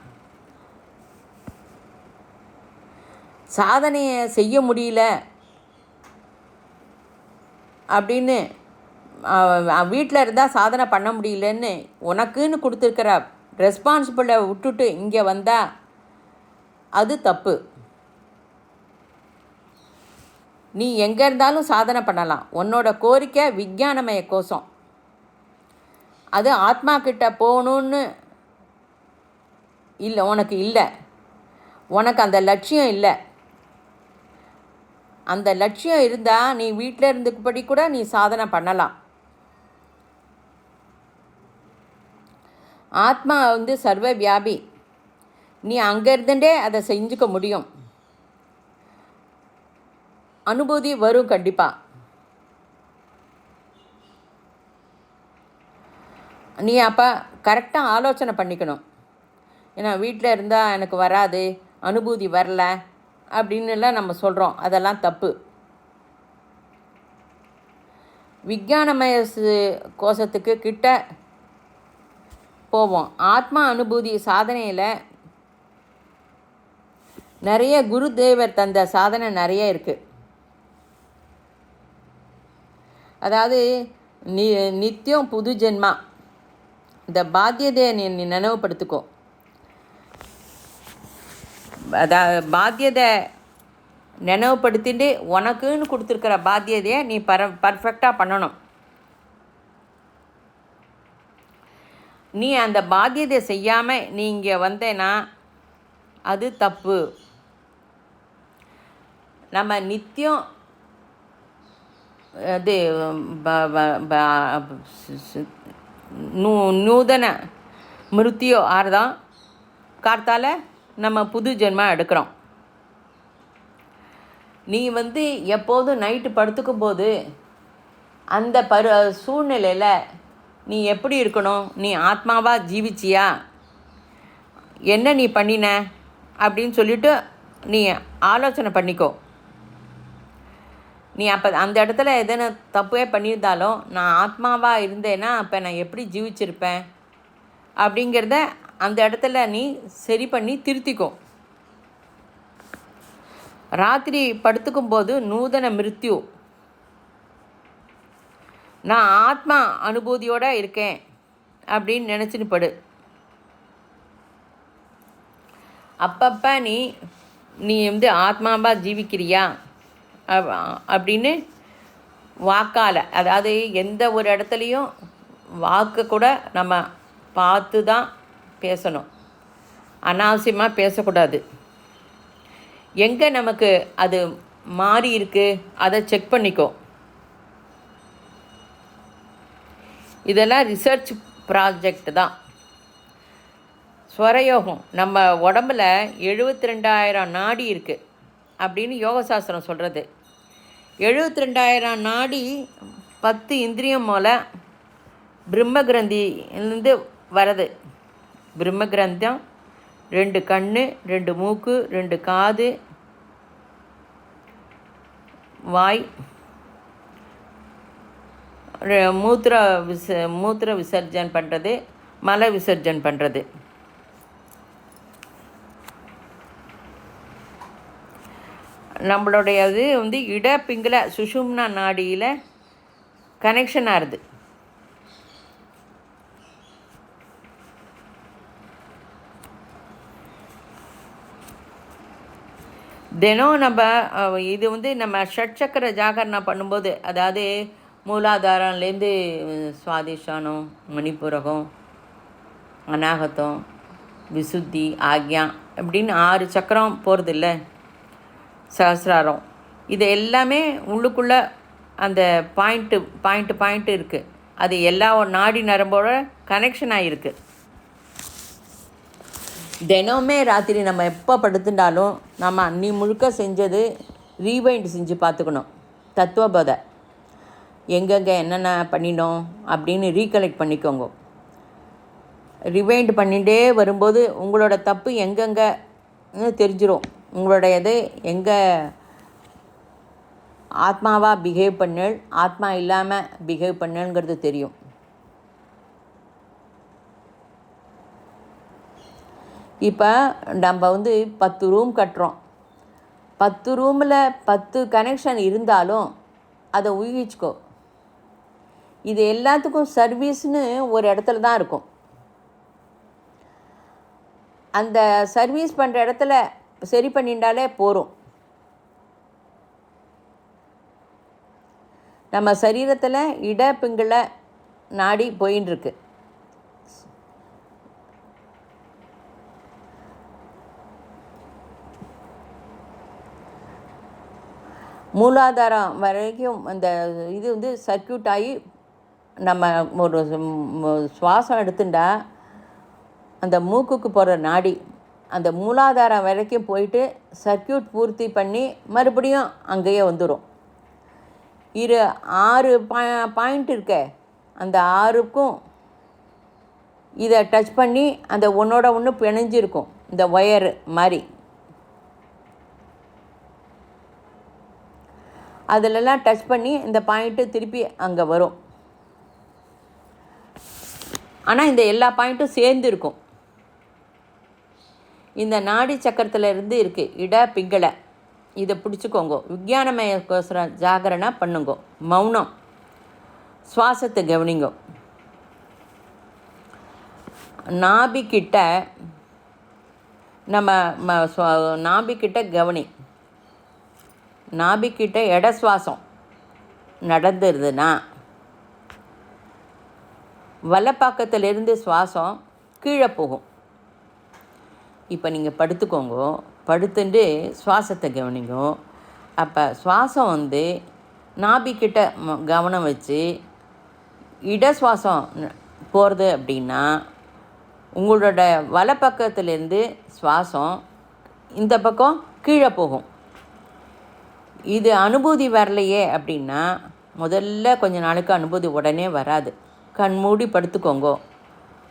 சாதனையை செய்ய முடியல அப்படின்னு வீட்டில் இருந்தால் சாதனை பண்ண முடியலன்னு உனக்குன்னு கொடுத்துருக்கிற ரெஸ்பான்சிபிளை விட்டுட்டு இங்கே வந்தால் அது தப்பு. நீ எங்கே இருந்தாலும் சாதனை பண்ணலாம். உன்னோட கோரிக்கை விஞ்ஞானமய கோஷம். அது ஆத்மா கிட்ட போகணுன்னு இல்லை, உனக்கு இல்லை. உனக்கு அந்த லட்சியம் இல்லை. அந்த லட்சியம் இருந்தால் நீ வீட்டில் இருந்தபடி கூட நீ சாதனை பண்ணலாம். ஆத்மா சர்வ வியாபி. நீ அங்கே இருந்துட்டே அதை செஞ்சுக்க முடியும். அனுபூதி வரும் கண்டிப்பாக. நீ அப்போ கரெக்டாக ஆலோசனை பண்ணிக்கணும். ஏன்னா வீட்டில் இருந்தால் எனக்கு வராது, அனுபூதி வரல அப்படின்னுலாம் நம்ம சொல்கிறோம். அதெல்லாம் தப்பு. விஞ்ஞானமய கோஷத்துக்கு கிட்ட போவோம். ஆத்மா அனுபூதி சாதனையில் நிறைய குருதேவர் தந்த சாதனை நிறைய இருக்குது. அதாவது நித்தியம் புது ஜென்மா. இந்த பாத்தியதையை நீ நினைவுபடுத்திக்கோ. பாத்தியதை நினைவுபடுத்திட்டு உனக்குன்னு கொடுத்துருக்கிற பாத்தியதையை நீ பர்ஃபெக்டாக பண்ணணும். நீ அந்த பாத்தியதை செய்யாமல் நீ இங்கே வந்தேன்னா அது தப்பு. நம்ம நித்தியம் அது நூதன மிருத்தியோ ஆறுதான் கார்த்தால் நம்ம புது ஜென்மம் எடுக்கிறோம். நீ எப்போதும் நைட்டு படுத்துக்கும் போது அந்த சூழ்நிலையில் நீ எப்படி இருக்கணும்? நீ ஆத்மாவாக ஜீவிச்சியா? என்ன நீ பண்ணின அப்படின்னு சொல்லிவிட்டு நீ ஆலோசனை பண்ணிக்கோ. நீ அப்போ அந்த இடத்துல எதனா தப்பே பண்ணியிருந்தாலும் நான் ஆத்மாவாக இருந்தேன்னா அப்போ நான் எப்படி ஜீவிச்சிருப்பேன் அப்படிங்கிறத அந்த இடத்துல நீ சரி பண்ணி திருத்திக்கோ. ராத்திரி படுத்துக்கும்போது நூதன மிருத்யு, நான் ஆத்மா அனுபூதியோடு இருக்கேன் அப்படின்னு நினச்சின்னு படு. அப்பப்போ நீ ஆத்மாவாக ஜீவிக்கிறியா அப்படின்னு வாக்கால், அதாவது எந்த ஒரு இடத்துலையும் வாக்கு கூட நம்ம பார்த்து தான் பேசணும், அனாவசியமாக பேசக்கூடாது. எங்கே நமக்கு அது மாறி இருக்குது அதை செக் பண்ணிக்கோ. இதெல்லாம் ரிசர்ச் ப்ராஜெக்ட் தான். ஸ்வரயோகம், நம்ம உடம்பில் 72,000 நாடி இருக்குது அப்படின்னு யோகசாஸ்திரம் சொல்கிறது. 72,000 நாடி 10 இந்திரியம் மூல பிரம்ம கிரந்திலேருந்து வரது. பிரம்ம கிரந்தம் 2 கண், 2 மூக்கு, 2 காது, வாய், மூத்திர விசர்ஜன் பண்ணுறது, மல விசர்ஜன் பண்ணுறது. நம்மளுடைய இது இட பிங்கள சுஷும்னா நாடியில் கனெக்ஷன் ஆகுது. தினம் நம்ம இது நம்ம ஷட்சக்கர ஜாகரணா பண்ணும்போது, அதாவது மூலாதாரம்லேருந்து சுவாதிஷ்டானம், மணிப்புரகம், அநாகத்தம், விசுத்தி, ஆக்யா அப்படின்னு 6 சக்கரம் போகிறது இல்லை, சஹஸ்ராரம். இது எல்லாமே உள்ளுக்குள்ளே அந்த பாயிண்ட்டு இருக்குது. அது எல்லா நாடி நரம்போட கனெக்ஷன் ஆகிருக்கு. தினமே ராத்திரி நம்ம எப்போ படுத்துட்டாலும் நம்ம அன்னி முழுக்க செஞ்சது ரீவைண்ட் செஞ்சு பார்த்துக்கணும். தத்துவபோதை எங்கெங்கே என்னென்ன பண்ணினோம் அப்படின்னு ரீகலெக்ட் பண்ணிக்கோங்க. ரிவைண்ட் பண்ணிகிட்டே வரும்போது உங்களோட தப்பு எங்கெங்கன்னு தெரிஞ்சிடும். உங்களுடையது எங்கே ஆத்மாவாக பிஹேவ் பண்ணல், ஆத்மா இல்லாமல் பிஹேவ் பண்ணல்ங்கிறது தெரியும். இப்போ நம்ம 10 ரூம் கட்டுறோம். 10 ரூமில் 10 கனெக்ஷன் இருந்தாலும் அதை ஊகிச்சுக்கோ. இது எல்லாத்துக்கும் சர்வீஸ்னு ஒரு இடத்துல தான் இருக்கும். அந்த சர்வீஸ் பண்ணுற இடத்துல சரி பண்ணிட்டாலே போகிறோம். நம்ம சரீரத்தில் இட பிங்கள நாடி போயின்னு இருக்கு. மூலாதாரம் வரைக்கும் அந்த இது சர்க்கியூட் ஆகி நம்ம ஒரு சுவாசம் எடுத்துட்டா அந்த மூக்குக்கு போகிற நாடி அந்த மூலாதாரம் வரைக்கும் போயிட்டு சர்க்கியூட் பூர்த்தி பண்ணி மறுபடியும் அங்கேயே வந்துடும். 6 பாயிண்ட் இருக்கே, அந்த 6க்கும் இதை டச் பண்ணி அந்த ஒன்றோட ஒன்று பிணைஞ்சிருக்கும். இந்த ஒயரு மாதிரி அதிலெல்லாம் டச் பண்ணி இந்த பாயிண்ட்டு திருப்பி அங்கே வரும். ஆனால் இந்த எல்லா பாயிண்ட்டும் சேர்ந்து இருக்கும். இந்த நாடி சக்கரத்தில் இருந்து இருக்குது இட பிங்கள. இதை பிடிச்சிக்கோங்க. விஞ்ஞானமயக்கோசரம் ஜாகரணா பண்ணுங்க. மௌனம், சுவாசத்தை கவனிங்க. நாபிக்கிட்ட நம்ம நாபிக்கிட்ட கவனி. நாபிக்கிட்ட இட சுவாசம் நடந்துருதுன்னா வலப்பக்கத்திலிருந்து சுவாசம் கீழே போகும். இப்போ நீங்கள் படுத்துக்கோங்க, படுத்துட்டு சுவாசத்தை கவனிங்க. அப்போ சுவாசம் வந்து நாபிக்கிட்ட கவனம் வச்சு இட சுவாசம் போகிறது அப்படின்னா உங்களோட வலப்பக்கத்துலேருந்து சுவாசம் இந்த பக்கம் கீழே போகும். இது அனுபூதி வரலையே அப்படின்னா முதல்ல கொஞ்ச நாளுக்கு அனுபூதி உடனே வராது. கண் மூடி படுத்துக்கோங்க,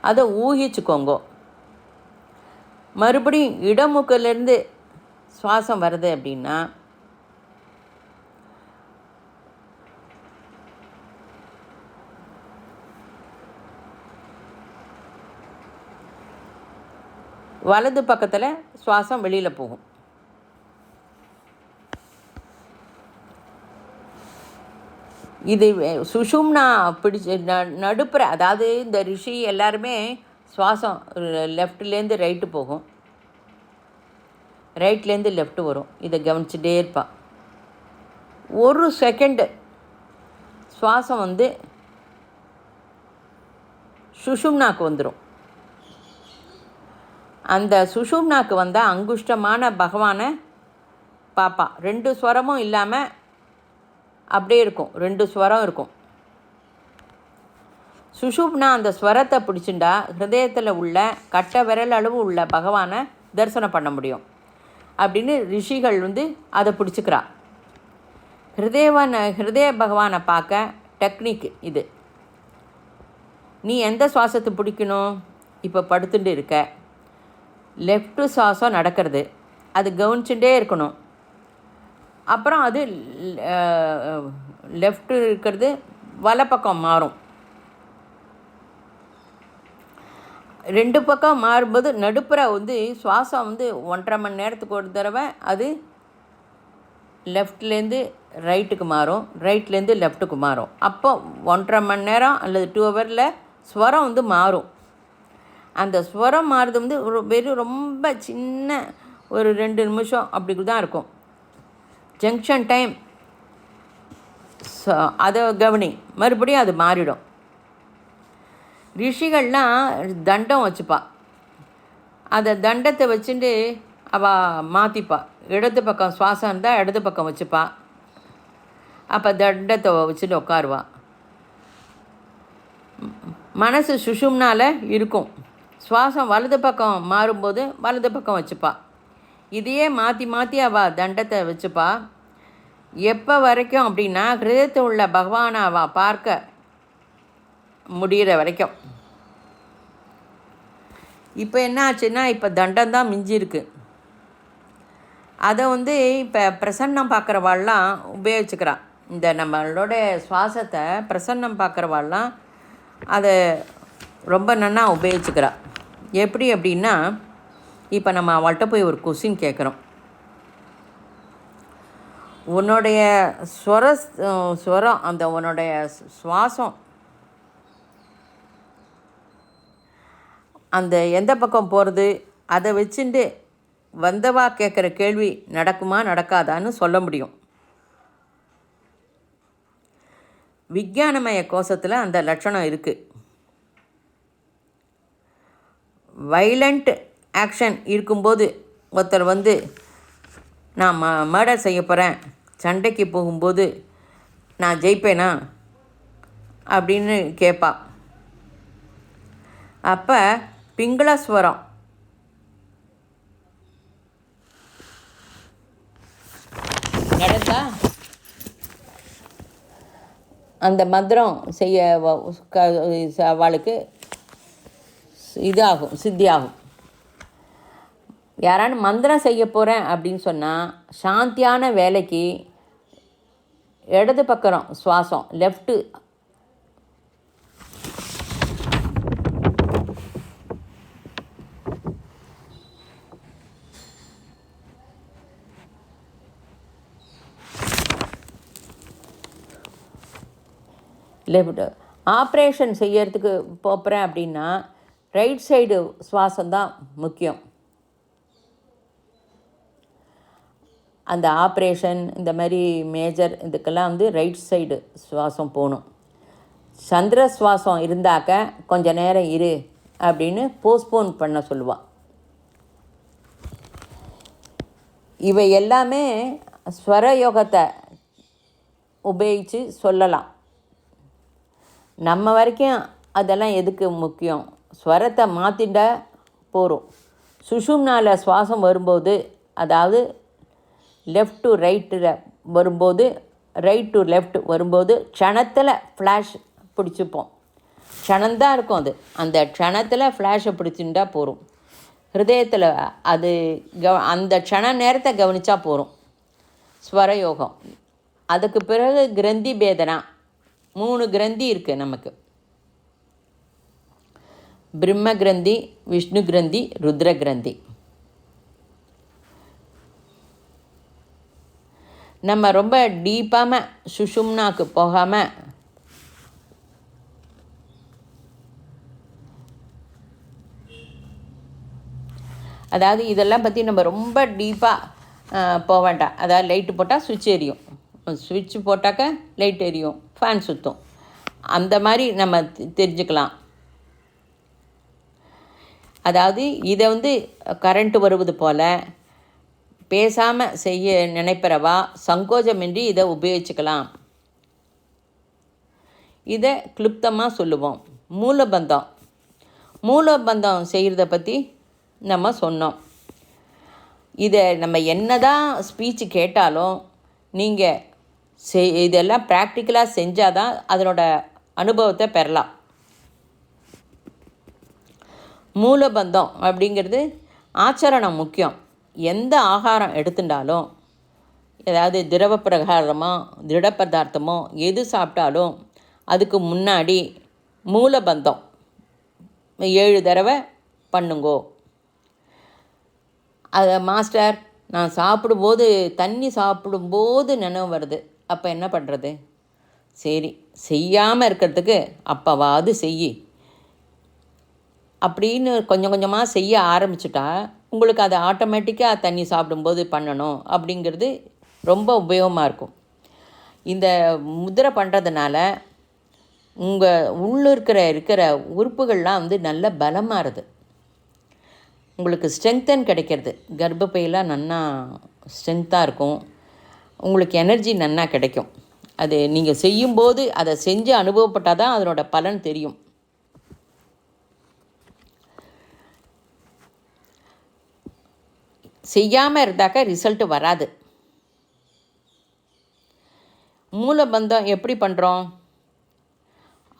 அதை ஊகிச்சுக்கோங்க. மறுபடியும் இடமுக்கிலேருந்து சுவாசம் வருது அப்படின்னா வலது பக்கத்தில் சுவாசம் வெளியில் போகும். இது சுஷும்னா பிடிச்சி நடுப்புற, அதாவது இந்த ரிஷி எல்லாருமே சுவாசம் லெஃப்ட்லேருந்து ரைட்டு போகும், ரைட்லேருந்து லெஃப்ட்டு வரும். இதை கவனிச்சுட்டே இருப்பாள். ஒரு செகண்டு சுவாசம் வந்து சுஷும்னாக்கு வந்துடும். அந்த சுஷும்னாக்கு வந்தால் அங்குஷ்டமான பகவானை பார்ப்பா. 2 ஸ்வரமும் இல்லாமல் அப்படியே இருக்கும், 2 ஸ்வரம் இருக்கும். சுஷும்னா அந்த ஸ்வரத்தை பிடிச்சுண்டா ஹிருதயத்தில் உள்ள கட்ட விரல் அளவு உள்ள பகவானை தரிசனம் பண்ண முடியும் அப்படின்னு ரிஷிகள் வந்து அதை பிடிச்சிக்கிறா. ஹிருதய பகவானை பார்க்க டெக்னிக் இது. நீ எந்த சுவாசத்தை பிடிக்கணும்? இப்போ படுத்துட்டு இருக்க, லெஃப்ட்டு சுவாசம் நடக்கிறது, அது கவனிச்சுட்டே இருக்கணும். அப்புறம் அது லெஃப்ட்டு இருக்கிறது வலப்பக்கம் மாறும். 2 பக்கம் மாறும்போது நடுப்புற வந்து சுவாசம் வந்து 1.5 மணி நேரத்துக்கு ஒரு தடவை அது லெஃப்ட்லேருந்து ரைட்டுக்கு மாறும், ரைட்லேருந்து லெஃப்ட்டுக்கு மாறும். அப்போ 1.5 மணி நேரம் அல்லது 2 ஹவரில் ஸ்வரம் வந்து மாறும். அந்த ஸ்வரம் மாறுறது வந்து வெறும் ரொம்ப சின்ன ஒரு 2 நிமிஷம் அப்படி தான் இருக்கும். ஜங்ஷன் டைம் அதை கவனி, மறுபடியும் அது மாறிடும். ரிஷிகள்லாம் தண்டம் வச்சுப்பா. அந்த தண்டத்தை வச்சுட்டு அவள் மாற்றிப்பா. இடது பக்கம் சுவாசம் இருந்தால் இடது பக்கம் வச்சுப்பா. அப்போ தண்டத்தை வச்சுட்டு உட்காருவா. மனசு சுஷும்னால் இருக்கும். சுவாசம் வலது பக்கம் மாறும்போது வலது பக்கம் வச்சுப்பா. இதையே மாற்றி மாற்றி அவள் தண்டத்தை வச்சுப்பா. எப்போ வரைக்கும் அப்படின்னா ஹிருதயத்தில் உள்ள பகவானை அவள் பார்க்க முடிகிற வரைக்கும். இப்போ என்ன ஆச்சுன்னா இப்போ தண்டம் தான் மிஞ்சிருக்கு. அதை வந்து இப்போ பிரசன்னம் பார்க்குறவாள்லாம் உபயோகிச்சுக்கிறான். இந்த நம்மளோட சுவாசத்தை பிரசன்னம் பார்க்குறவாள்லாம் அதை ரொம்ப நன்னா உபயோகிச்சுக்கிறா. எப்படி அப்படின்னா இப்போ நம்ம அவள்கிட்ட போய் ஒரு கொஸ்டின் கேட்குறோம். உன்னுடைய ஸ்வரம் அந்த உன்னுடைய சுவாசம் அந்த எந்த பக்கம் போகிறது அதை வச்சுட்டு வந்தவா கேட்குற கேள்வி நடக்குமா நடக்காதான்னு சொல்ல முடியும். விஞ்ஞானமய கோஷத்தில் அந்த லட்சணம் இருக்குது. வைலண்ட் ஆக்ஷன் இருக்கும்போது ஒருத்தர் வந்து நான் மர்டர் செய்ய போகிறேன், சண்டைக்கு போகும்போது நான் ஜெயிப்பேனா அப்படின்னு கேட்பா. அப்போ பிங்களஸ்வரம் நடந்தா அந்த மந்திரம் செய்ய அவளுக்கு இதாகும், சித்தியாகும். யாரானு மந்திரம் செய்ய போகிறேன் அப்படின்னு சொன்னால் சாந்தியான வேலைக்கு இடது பக்கம் சுவாசம் லெஃப்ட்டு லெஃப்ட். ஆப்ரேஷன் செய்யறதுக்கு போகிறேன் அப்படின்னா ரைட் சைடு சுவாசம்தான் முக்கியம். அந்த ஆப்ரேஷன் இந்த மாதிரி மேஜர் இதுக்கெல்லாம் வந்து ரைட் சைடு சுவாசம் போகணும். சந்திர சுவாசம் இருந்தாக்க கொஞ்சம் நேரம் இரு அப்படின்னு போஸ்ட்போன் பண்ண சொல்லுவாள். இவை எல்லாமே ஸ்வர யோகத்தை உபயோகித்து சொல்லலாம். நம்ம வரைக்கும் அதெல்லாம் எதுக்கு முக்கியம்? ஸ்வரத்தை மாற்றிண்டா போகிறோம். சுஷும்னால சுவாசம் வரும்போது, அதாவது லெஃப்ட் டு ரைட்டில் வரும்போது, ரைட் டு லெஃப்ட் வரும்போது க்ஷணத்தில் ஃப்ளாஷ் பிடிச்சிப்போம். க்ஷணந்தான் இருக்கும் அது. அந்த க்ஷணத்தில் ஃப்ளாஷை பிடிச்சிருந்தா போகிறோம். ஹிருதயத்தில் அது அந்த க்ஷண நேரத்தை கவனித்தா போகிறோம். ஸ்வரயோகம். அதுக்கு பிறகு கிரந்தி பேதனா. 3 கிரந்தி இருக்குது நமக்கு. பிரம்ம கிரந்தி, விஷ்ணு கிரந்தி, ருத்ர கிரந்தி. நம்ம ரொம்ப டீப்பாக சுஷும்னாக்கு போகாமல் அதாவது இதெல்லாம் பற்றி நம்ம ரொம்ப டீப்பாக போக வேண்டாம். அதாவது லைட்டு போட்டால் சுவிட்ச் எரியும், சுவிட்ச் போட்டாக்க லைட் எரியும், ஃபேன் சுற்றும், அந்த மாதிரி நம்ம தெரிஞ்சுக்கலாம். அதாவது இதை வந்து கரண்ட்டு வருவது போல் பேசாமல் செய்ய நினைப்பறவா சங்கோஜமின்றி இதை உபயோகிச்சுக்கலாம். இதை கிளுப்தமாக சொல்லுவோம். மூலபந்தம் செய்கிறத பற்றி நம்ம சொன்னோம். இதை நம்ம என்ன தான் ஸ்பீச்சு கேட்டாலும் நீங்கள் இதெல்லாம் ப்ராக்டிக்கலாக செஞ்சால் தான் அதனோட அனுபவத்தை பெறலாம். மூலபந்தம் அப்படிங்கிறது ஆச்சரணம் முக்கியம். எந்த ஆகாரம் எடுத்துட்டாலும், ஏதாவது திரவ பிரகாரமோ திட பதார்த்தமோ எது சாப்பிட்டாலும் அதுக்கு முன்னாடி மூலபந்தம் 7 தடவை பண்ணுங்கோ. அதை மாஸ்டர் நான் சாப்பிடும்போது தண்ணி சாப்பிடும்போது நினைவு வருது, அப்போ என்ன பண்ணுறது? சரி, செய்யாமல் இருக்கிறதுக்கு அப்போவாது செய் அப்படின்னு கொஞ்சம் கொஞ்சமாக செய்ய ஆரம்பிச்சுட்டா உங்களுக்கு அது ஆட்டோமேட்டிக்காக தண்ணி சாப்பிடும்போது பண்ணணும் அப்படிங்கிறது ரொம்ப உபயோகமாக இருக்கும். இந்த முதிரை பண்ணுறதுனால உங்கள் இருக்கிற உறுப்புகள்லாம் வந்து நல்ல பலமாகுது. உங்களுக்கு ஸ்ட்ரென்த்தன் கிடைக்கிறது. கர்ப்பப்பையெல்லாம் நன்னா ஸ்ட்ரென்த்தாக இருக்கும். உங்களுக்கு எனர்ஜி நன்னா கிடைக்கும். அது நீங்கள் செய்யும்போது அதை செஞ்சு அனுபவப்பட்டால் தான் அதனோட பலன் தெரியும். செய்யாமல் இருந்தாக்க ரிசல்ட்டு வராது. மூலபந்தம் எப்படி பண்ணுறோம்?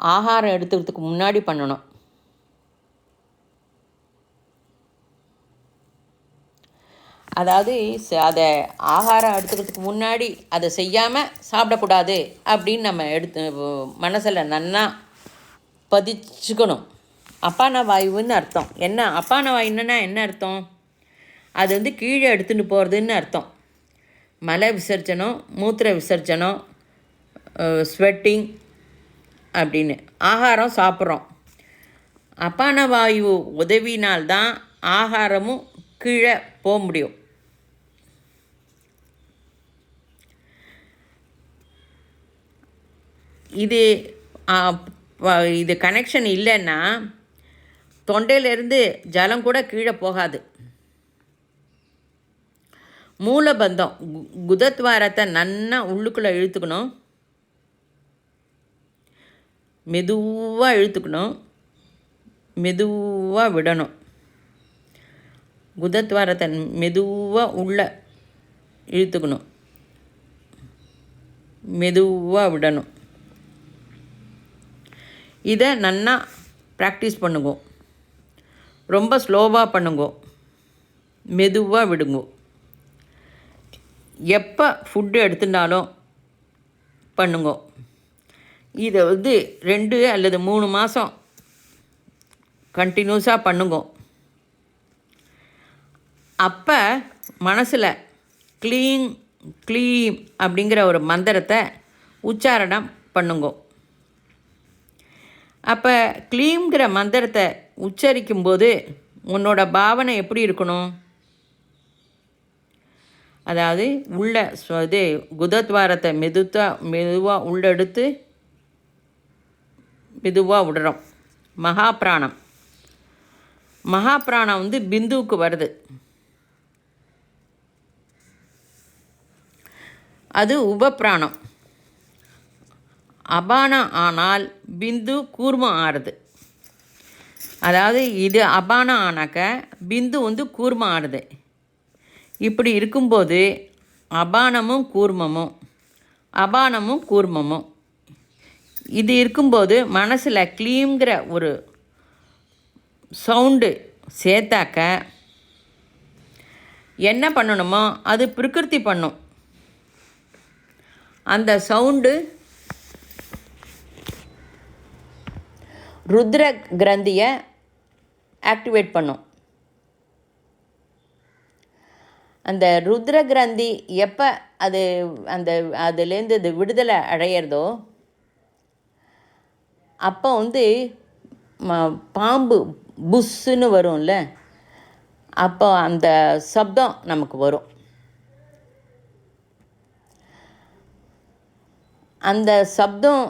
ஆகாரம் எடுத்துக்கிறதுக்கு முன்னாடி பண்ணணும். அதாவது அதை ஆகாரம் எடுத்துக்கிறதுக்கு முன்னாடி அதை செய்யாமல் சாப்பிடக்கூடாது அப்படின்னு நம்ம மனசில் நன்னா பதிச்சுக்கணும். அப்பான வாயுன்னு அர்த்தம். என்ன அப்பான வாயுன்னா என்ன அர்த்தம்? அது வந்து கீழே எடுத்துகிட்டு போகிறதுன்னு அர்த்தம். மலை விசர்ஜனம், மூத்திர விசர்ஜனம், ஸ்வெட்டிங் அப்படின்னு. ஆகாரம் சாப்பிட்றோம். அப்பான வாயு உதவினால்தான் ஆகாரமும் கீழே போக முடியும். இது கனெக்ஷன் இல்லைன்னா தொண்டையிலேருந்து ஜலம் கூட கீழே போகாது. மூலபந்தம் குதத்வாரத்தை நன்னா உள்ளுக்குள்ளே இழுத்துக்கணும். மெதுவாக இழுத்துக்கணும், மெதுவாக விடணும். குதத்வாரத்தை மெதுவாக உள்ளே இழுத்துக்கணும், மெதுவாக விடணும். இதை நன்னா ப்ராக்டிஸ் பண்ணுங்க. ரொம்ப ஸ்லோவாக பண்ணுங்க, மெதுவாக விடுங்க. எப்போ ஃபுட்டு எடுத்துட்டாலும் பண்ணுங்க. இதை வந்து 2 அல்லது 3 மாதம் கண்டினியூஸாக பண்ணுங்க. அப்போ மனசில் க்ளீம் க்ளீம் அப்படிங்கிற ஒரு மந்திரத்தை உச்சாரணம் பண்ணுங்க. அப்போ க்ளீம்ங்கிற மந்திரத்தை உச்சரிக்கும்போது உன்னோட பாவனை எப்படி இருக்கணும்? அதாவது உள்ள இது குதத்வாரத்தை மெதுவாக உள்ளெடுத்து மெதுவாக விடுறோம். மகாபிராணம் வந்து பிந்துவுக்கு வருது. அது உபப்பிராணம். அபானம் ஆனால் பிந்து கூர்மம் ஆறுது. அதாவது இது அபானம் ஆனாக்க பிந்து வந்து கூர்மம் ஆறுது. இப்படி இருக்கும்போது அபானமும் கூர்மமும் இது இருக்கும்போது மனசில் க்ளீம்ங்கிற ஒரு சவுண்டு சேர்த்தாக்க என்ன பண்ணணுமோ அது பிரகிருதி பண்ணும். அந்த சவுண்டு ருத்ர கிரந்தியை ஆக்டிவேட் பண்ணும். அந்த ருத்ர கிரந்தி எப்போ அதுலேருந்து அது விடுதலை அடையிறதோ அப்போ வந்து பாம்பு புஷ்ஷுன்னு வரும்ல, அப்போ அந்த சப்தம் நமக்கு வரும். அந்த சப்தம்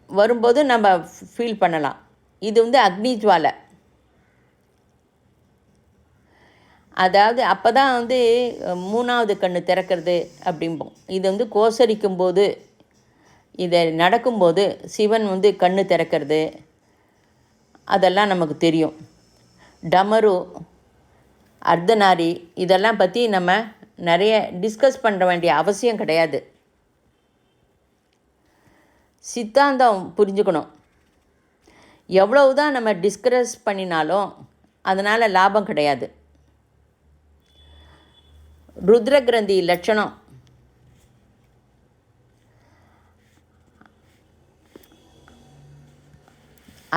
வரும்போது நம்ம ஃபீல் பண்ணலாம். இது வந்து அக்னி ஜுவாலை. அதாவது அப்போ தான் வந்து மூணாவது கண்ணு திறக்கிறது அப்படிம்போம். இது வந்து கோசரிக்கும் போது, இதை நடக்கும்போது சிவன் வந்து கண்ணு திறக்கிறது அதெல்லாம் நமக்கு தெரியும். டமரு, அர்த்தநாரி இதெல்லாம் பற்றி நம்ம நிறைய டிஸ்கஸ் பண்ண வேண்டிய அவசியம் கிடையாது. சித்தாந்தம் புரிஞ்சுக்கணும். எவ்வளவு தான் நம்ம டிஸ்கஸ் பண்ணினாலும் அதனால் லாபம் கிடையாது. ருத்ர கிரந்தி லட்சணம்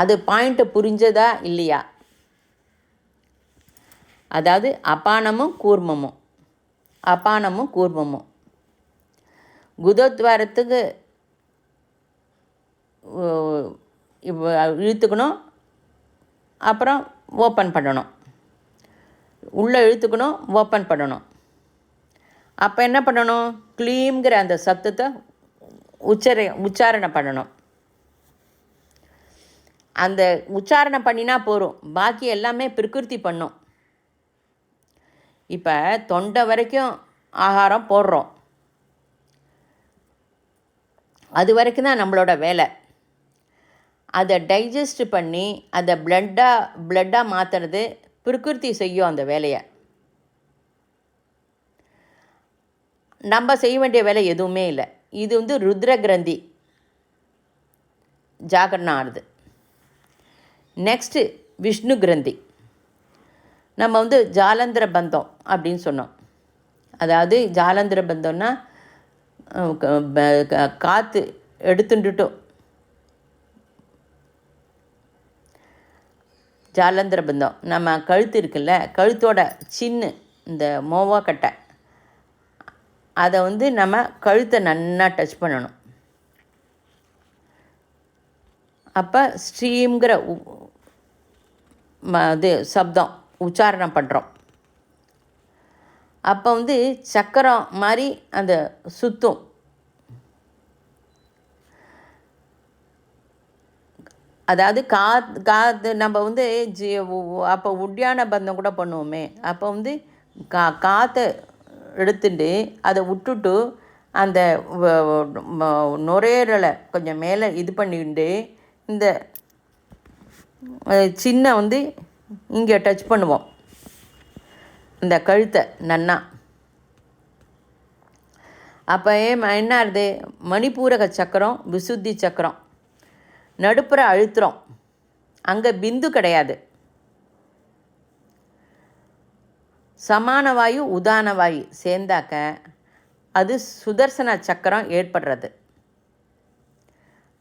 அது பாயிண்ட்டை புரிஞ்சதா இல்லையா? அதாவது அபானமும் கூர்மமும் குதத்வாரத்துக்கு இழுத்துக்கணும், அப்புறம் ஓப்பன் பண்ணணும். உள்ளே இழுத்துக்கணும், ஓப்பன் பண்ணணும். அப்போ என்ன பண்ணணும்? க்ளீம்ங்கிற அந்த சத்தத்தை உச்சாரணை பண்ணணும். அந்த உச்சாரணை பண்ணினா போகும், பாக்கி எல்லாமே பிரகிருதி பண்ணும். இப்போ தொண்டை வரைக்கும் ஆகாரம் போடுறோம், அது வரைக்கும் தான் நம்மளோட வேலை. அதை டைஜஸ்ட் பண்ணி அதை பிளட்டாக மாற்றுறது பிரகிருதி செய்யும் அந்த வேலையை. நம்ம செய்ய வேண்டிய வேலை எதுவுமே இல்லை. இது வந்து ருத்ர கிரந்தி ஜாகரணம் ஆகுது. நெக்ஸ்ட்டு விஷ்ணு கிரந்தி. நம்ம வந்து ஜாலந்திர பந்தம் அப்படின்னு சொன்னோம். அதாவது ஜாலந்திர பந்தம்னா காற்று எடுத்துட்டுட்டோம். ஜாலந்திர பந்தம் நம்ம கழுத்து இருக்குல்ல, கழுத்தோட சின்ன இந்த மோவாக்கட்டை அதை வந்து நம்ம கழுத்தை நன்னா டச் பண்ணணும். அப்போ ஸ்ட்ரீம்ங்கிற இது சப்தம் உச்சாரணம் பண்ணுறோம். அப்போ வந்து சக்கரம் மாதிரி அந்த சுத்தும். அதாவது காற்று நம்ம வந்து அப்போ உட்யான பந்தம் கூட பண்ணுவோமே, அப்போ வந்து காற்றை எடுத்துட்டு அதை விட்டுட்டு அந்த நுரையீரலை கொஞ்சம் மேலே இது பண்ணிட்டு இந்த சின்ன வந்து இங்கே டச் பண்ணுவோம் இந்த கழுத்தை நன்னா. அப்போ என்ன ஆகுது? மணிப்பூரக சக்கரம், விசுத்தி சக்கரம் நடுப்புற அழுத்துறோம். அங்கே பிந்து கிடையாது. சமான வாயு உதான வாயு சேர்ந்தாக்க அது சுதர்சன சக்கரம் ஏற்படுறது.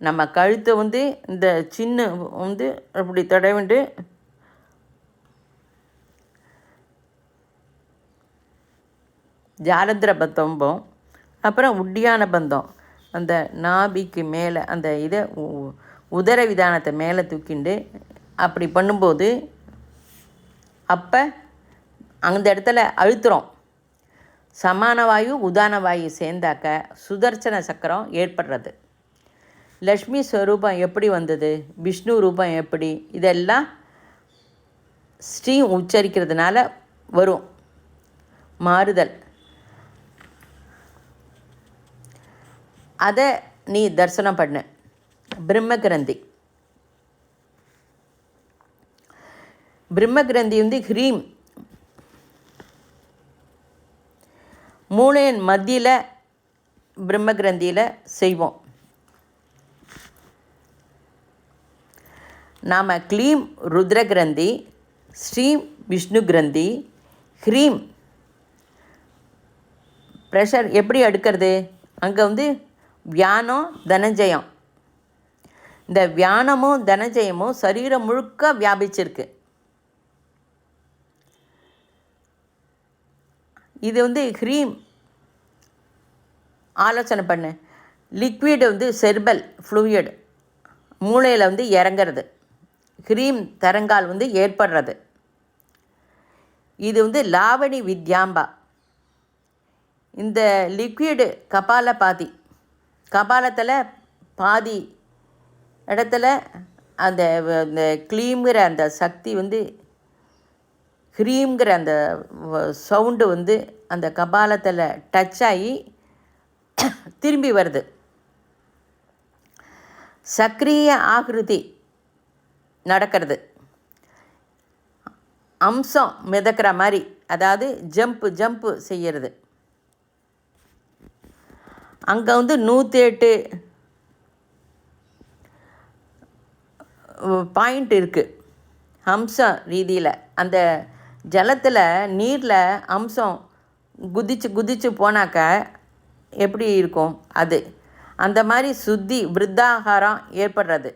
நம்ம கழுத்தை வந்து இந்த சின்ன வந்து அப்படி தடவிண்டு ஜாலந்திர பந்தம்போம். அப்புறம் உட்டியான பந்தம் அந்த நாபிக்கு மேலே அந்த இதை உதர விதானத்தை மேலே தூக்கிண்டு அப்படி பண்ணும்போது அப்போ அந்த இடத்துல அழுத்துறோம். சமான வாயு உதான வாயு சேர்ந்தாக்க சுதர்சன சக்கரம் ஏற்படுறது. லக்ஷ்மி ஸ்வரூபம் எப்படி வந்தது, விஷ்ணு ரூபம் எப்படி, இதெல்லாம் ஸ்ரீம் உச்சரிக்கிறதுனால வரும் மாறுதல். அதை நீ தரிசனம் பண்ணு. பிரம்மகிரந்தி பிரம்மகிரந்தி வந்து ஹ்ரீம் மூளையின் மத்தியில் பிரம்மகிரந்தியில் செய்வோம். நாம் க்ளீம் ருத்ரகிரந்தி, ஸ்ரீம் விஷ்ணு கிரந்தி, ஹ்ரீம் ப்ரெஷர் எப்படி அடுக்கிறது, அங்கே வந்து வியானம் தனஞ்சயம். இந்த வியானமும் தனஞ்சயமும் சரீரம் முழுக்க வியாபிச்சிருக்கு. இது வந்து ஹ்ரீம் ஆலோசனை பண்ணு. லிக்விட் வந்து செர்பல் ஃப்ளூயிட் மூளையில் வந்து இறங்கிறது, ஹ்ரீம் தரங்கால் வந்து ஏற்படுறது. இது வந்து லாவணி வித்யாம்பா. இந்த லிக்விடு கபால பாதி, கபாலத்தில் பாதி இடத்துல அந்த க்ளீம்ங்கிற அந்த சக்தி வந்து ஹ்ரீம்ங்கிற அந்த சவுண்டு வந்து அந்த கபாலத்தில் டச் ஆகி திரும்பி வருது. சக்ரிய ஆகிருதி நடக்கிறது, அம்சம் மிதக்கிற மாதிரி, அதாவது ஜம்ப்பு செய்கிறது. அங்கே வந்து 108 பாயிண்ட் இருக்குது அம்ச ரீதியில். அந்த ஜலத்தில் நீரில் அம்சம் குதிச்சு போனாக்க எப்படி இருக்கும் அது, அந்த மாதிரி சுத்தி விருத்தாகாரம் ஏற்படுறது.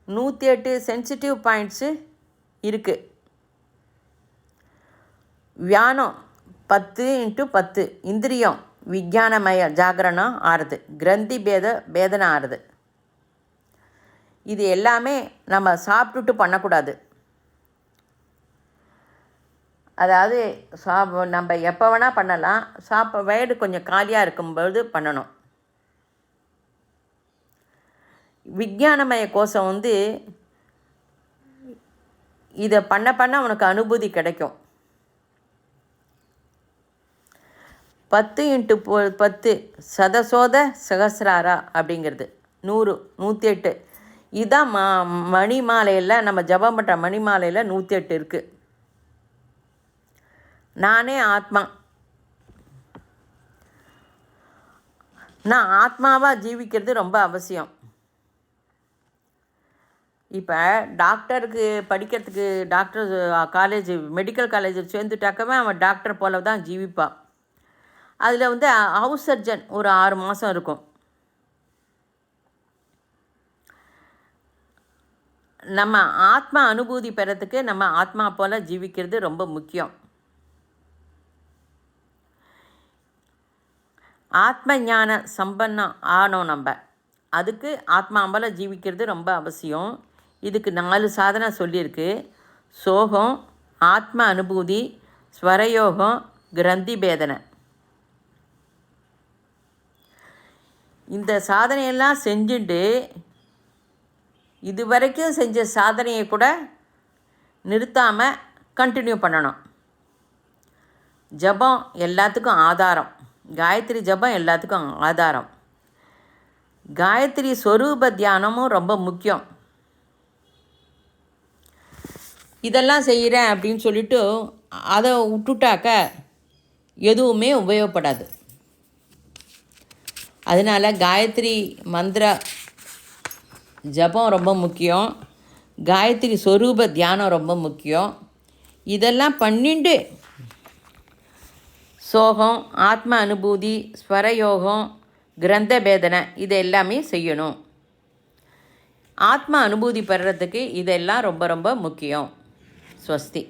108 சென்சிட்டிவ் பாயிண்ட்ஸு இருக்குது. வியானம் 10x10 இந்திரியம் விஞ்ஞானமய ஜாகரணம் ஆறுது, கிரந்தி பேதனை ஆறுது. இது எல்லாமே நம்ம சாப்பிட்டுட்டு பண்ணக்கூடாது. அதாவது நம்ம எப்போ வேணால் பண்ணலாம், வயிறு கொஞ்சம் காலியாக இருக்கும்போது பண்ணணும். விஞ்ஞானமய கோஷம் வந்து இதை பண்ண உனக்கு அனுபூதி கிடைக்கும். 10x10 சதசோத சகசிராரா அப்படிங்கிறது 100, 108. இதுதான் மணி மாலையில் நம்ம ஜபம் பண்ணுற மணி மாலையில் 108 இருக்குது. நானே ஆத்மா, நான் ஆத்மாவாக ஜீவிக்கிறது ரொம்ப அவசியம். இப்போ டாக்டருக்கு படிக்கிறதுக்கு டாக்டர் காலேஜ் மெடிக்கல் காலேஜில் சேர்ந்துட்டாக்கவே அவன் டாக்டர் போல தான் ஜீவிப்பான். அதில் வந்து ஹவுஸ் சர்ஜன் ஒரு 6 மாதம் இருக்கும். நம்ம ஆத்மா அனுபூதி பெறத்துக்கு நம்ம ஆத்மா போல் ஜீவிக்கிறது ரொம்ப முக்கியம். ஆத்ம ஞான சம்பன்னம் ஆனோம் நம்ம, அதுக்கு ஆத்மா போல் ஜீவிக்கிறது ரொம்ப அவசியம். இதுக்கு 4 சாதனை சொல்லியிருக்கு. சோகம், ஆத்ம அனுபூதி, ஸ்வரயோகம், கிரந்தி பேதனை. இந்த சாதனையெல்லாம் செஞ்சுட்டு இதுவரைக்கும் செஞ்ச சாதனையை கூட நிறுத்தாமல் கண்டினியூ பண்ணணும். ஜபம் எல்லாத்துக்கும் ஆதாரம், காயத்ரி ஜபம் எல்லாத்துக்கும் ஆதாரம். காயத்ரி ஸ்வரூப தியானமும் ரொம்ப முக்கியம். இதெல்லாம் செய்கிறேன் அப்படின்னு சொல்லிவிட்டு அதை விட்டுட்டாக்க எதுவுமே உபயோகப்படாது. அதனால் காயத்ரி மந்திர ஜபம் ரொம்ப முக்கியம், காயத்ரி ஸ்வரூப தியானம் ரொம்ப முக்கியம். இதெல்லாம் பண்ணிட்டு சோகம், ஆத்ம அனுபூதி, ஸ்வரயோகம், கிரந்த பேதனை இது எல்லாமே செய்யணும். ஆத்ம அனுபூதி பெறுறதுக்கு இதெல்லாம் ரொம்ப ரொம்ப முக்கியம். ஸ்வஸ்தி.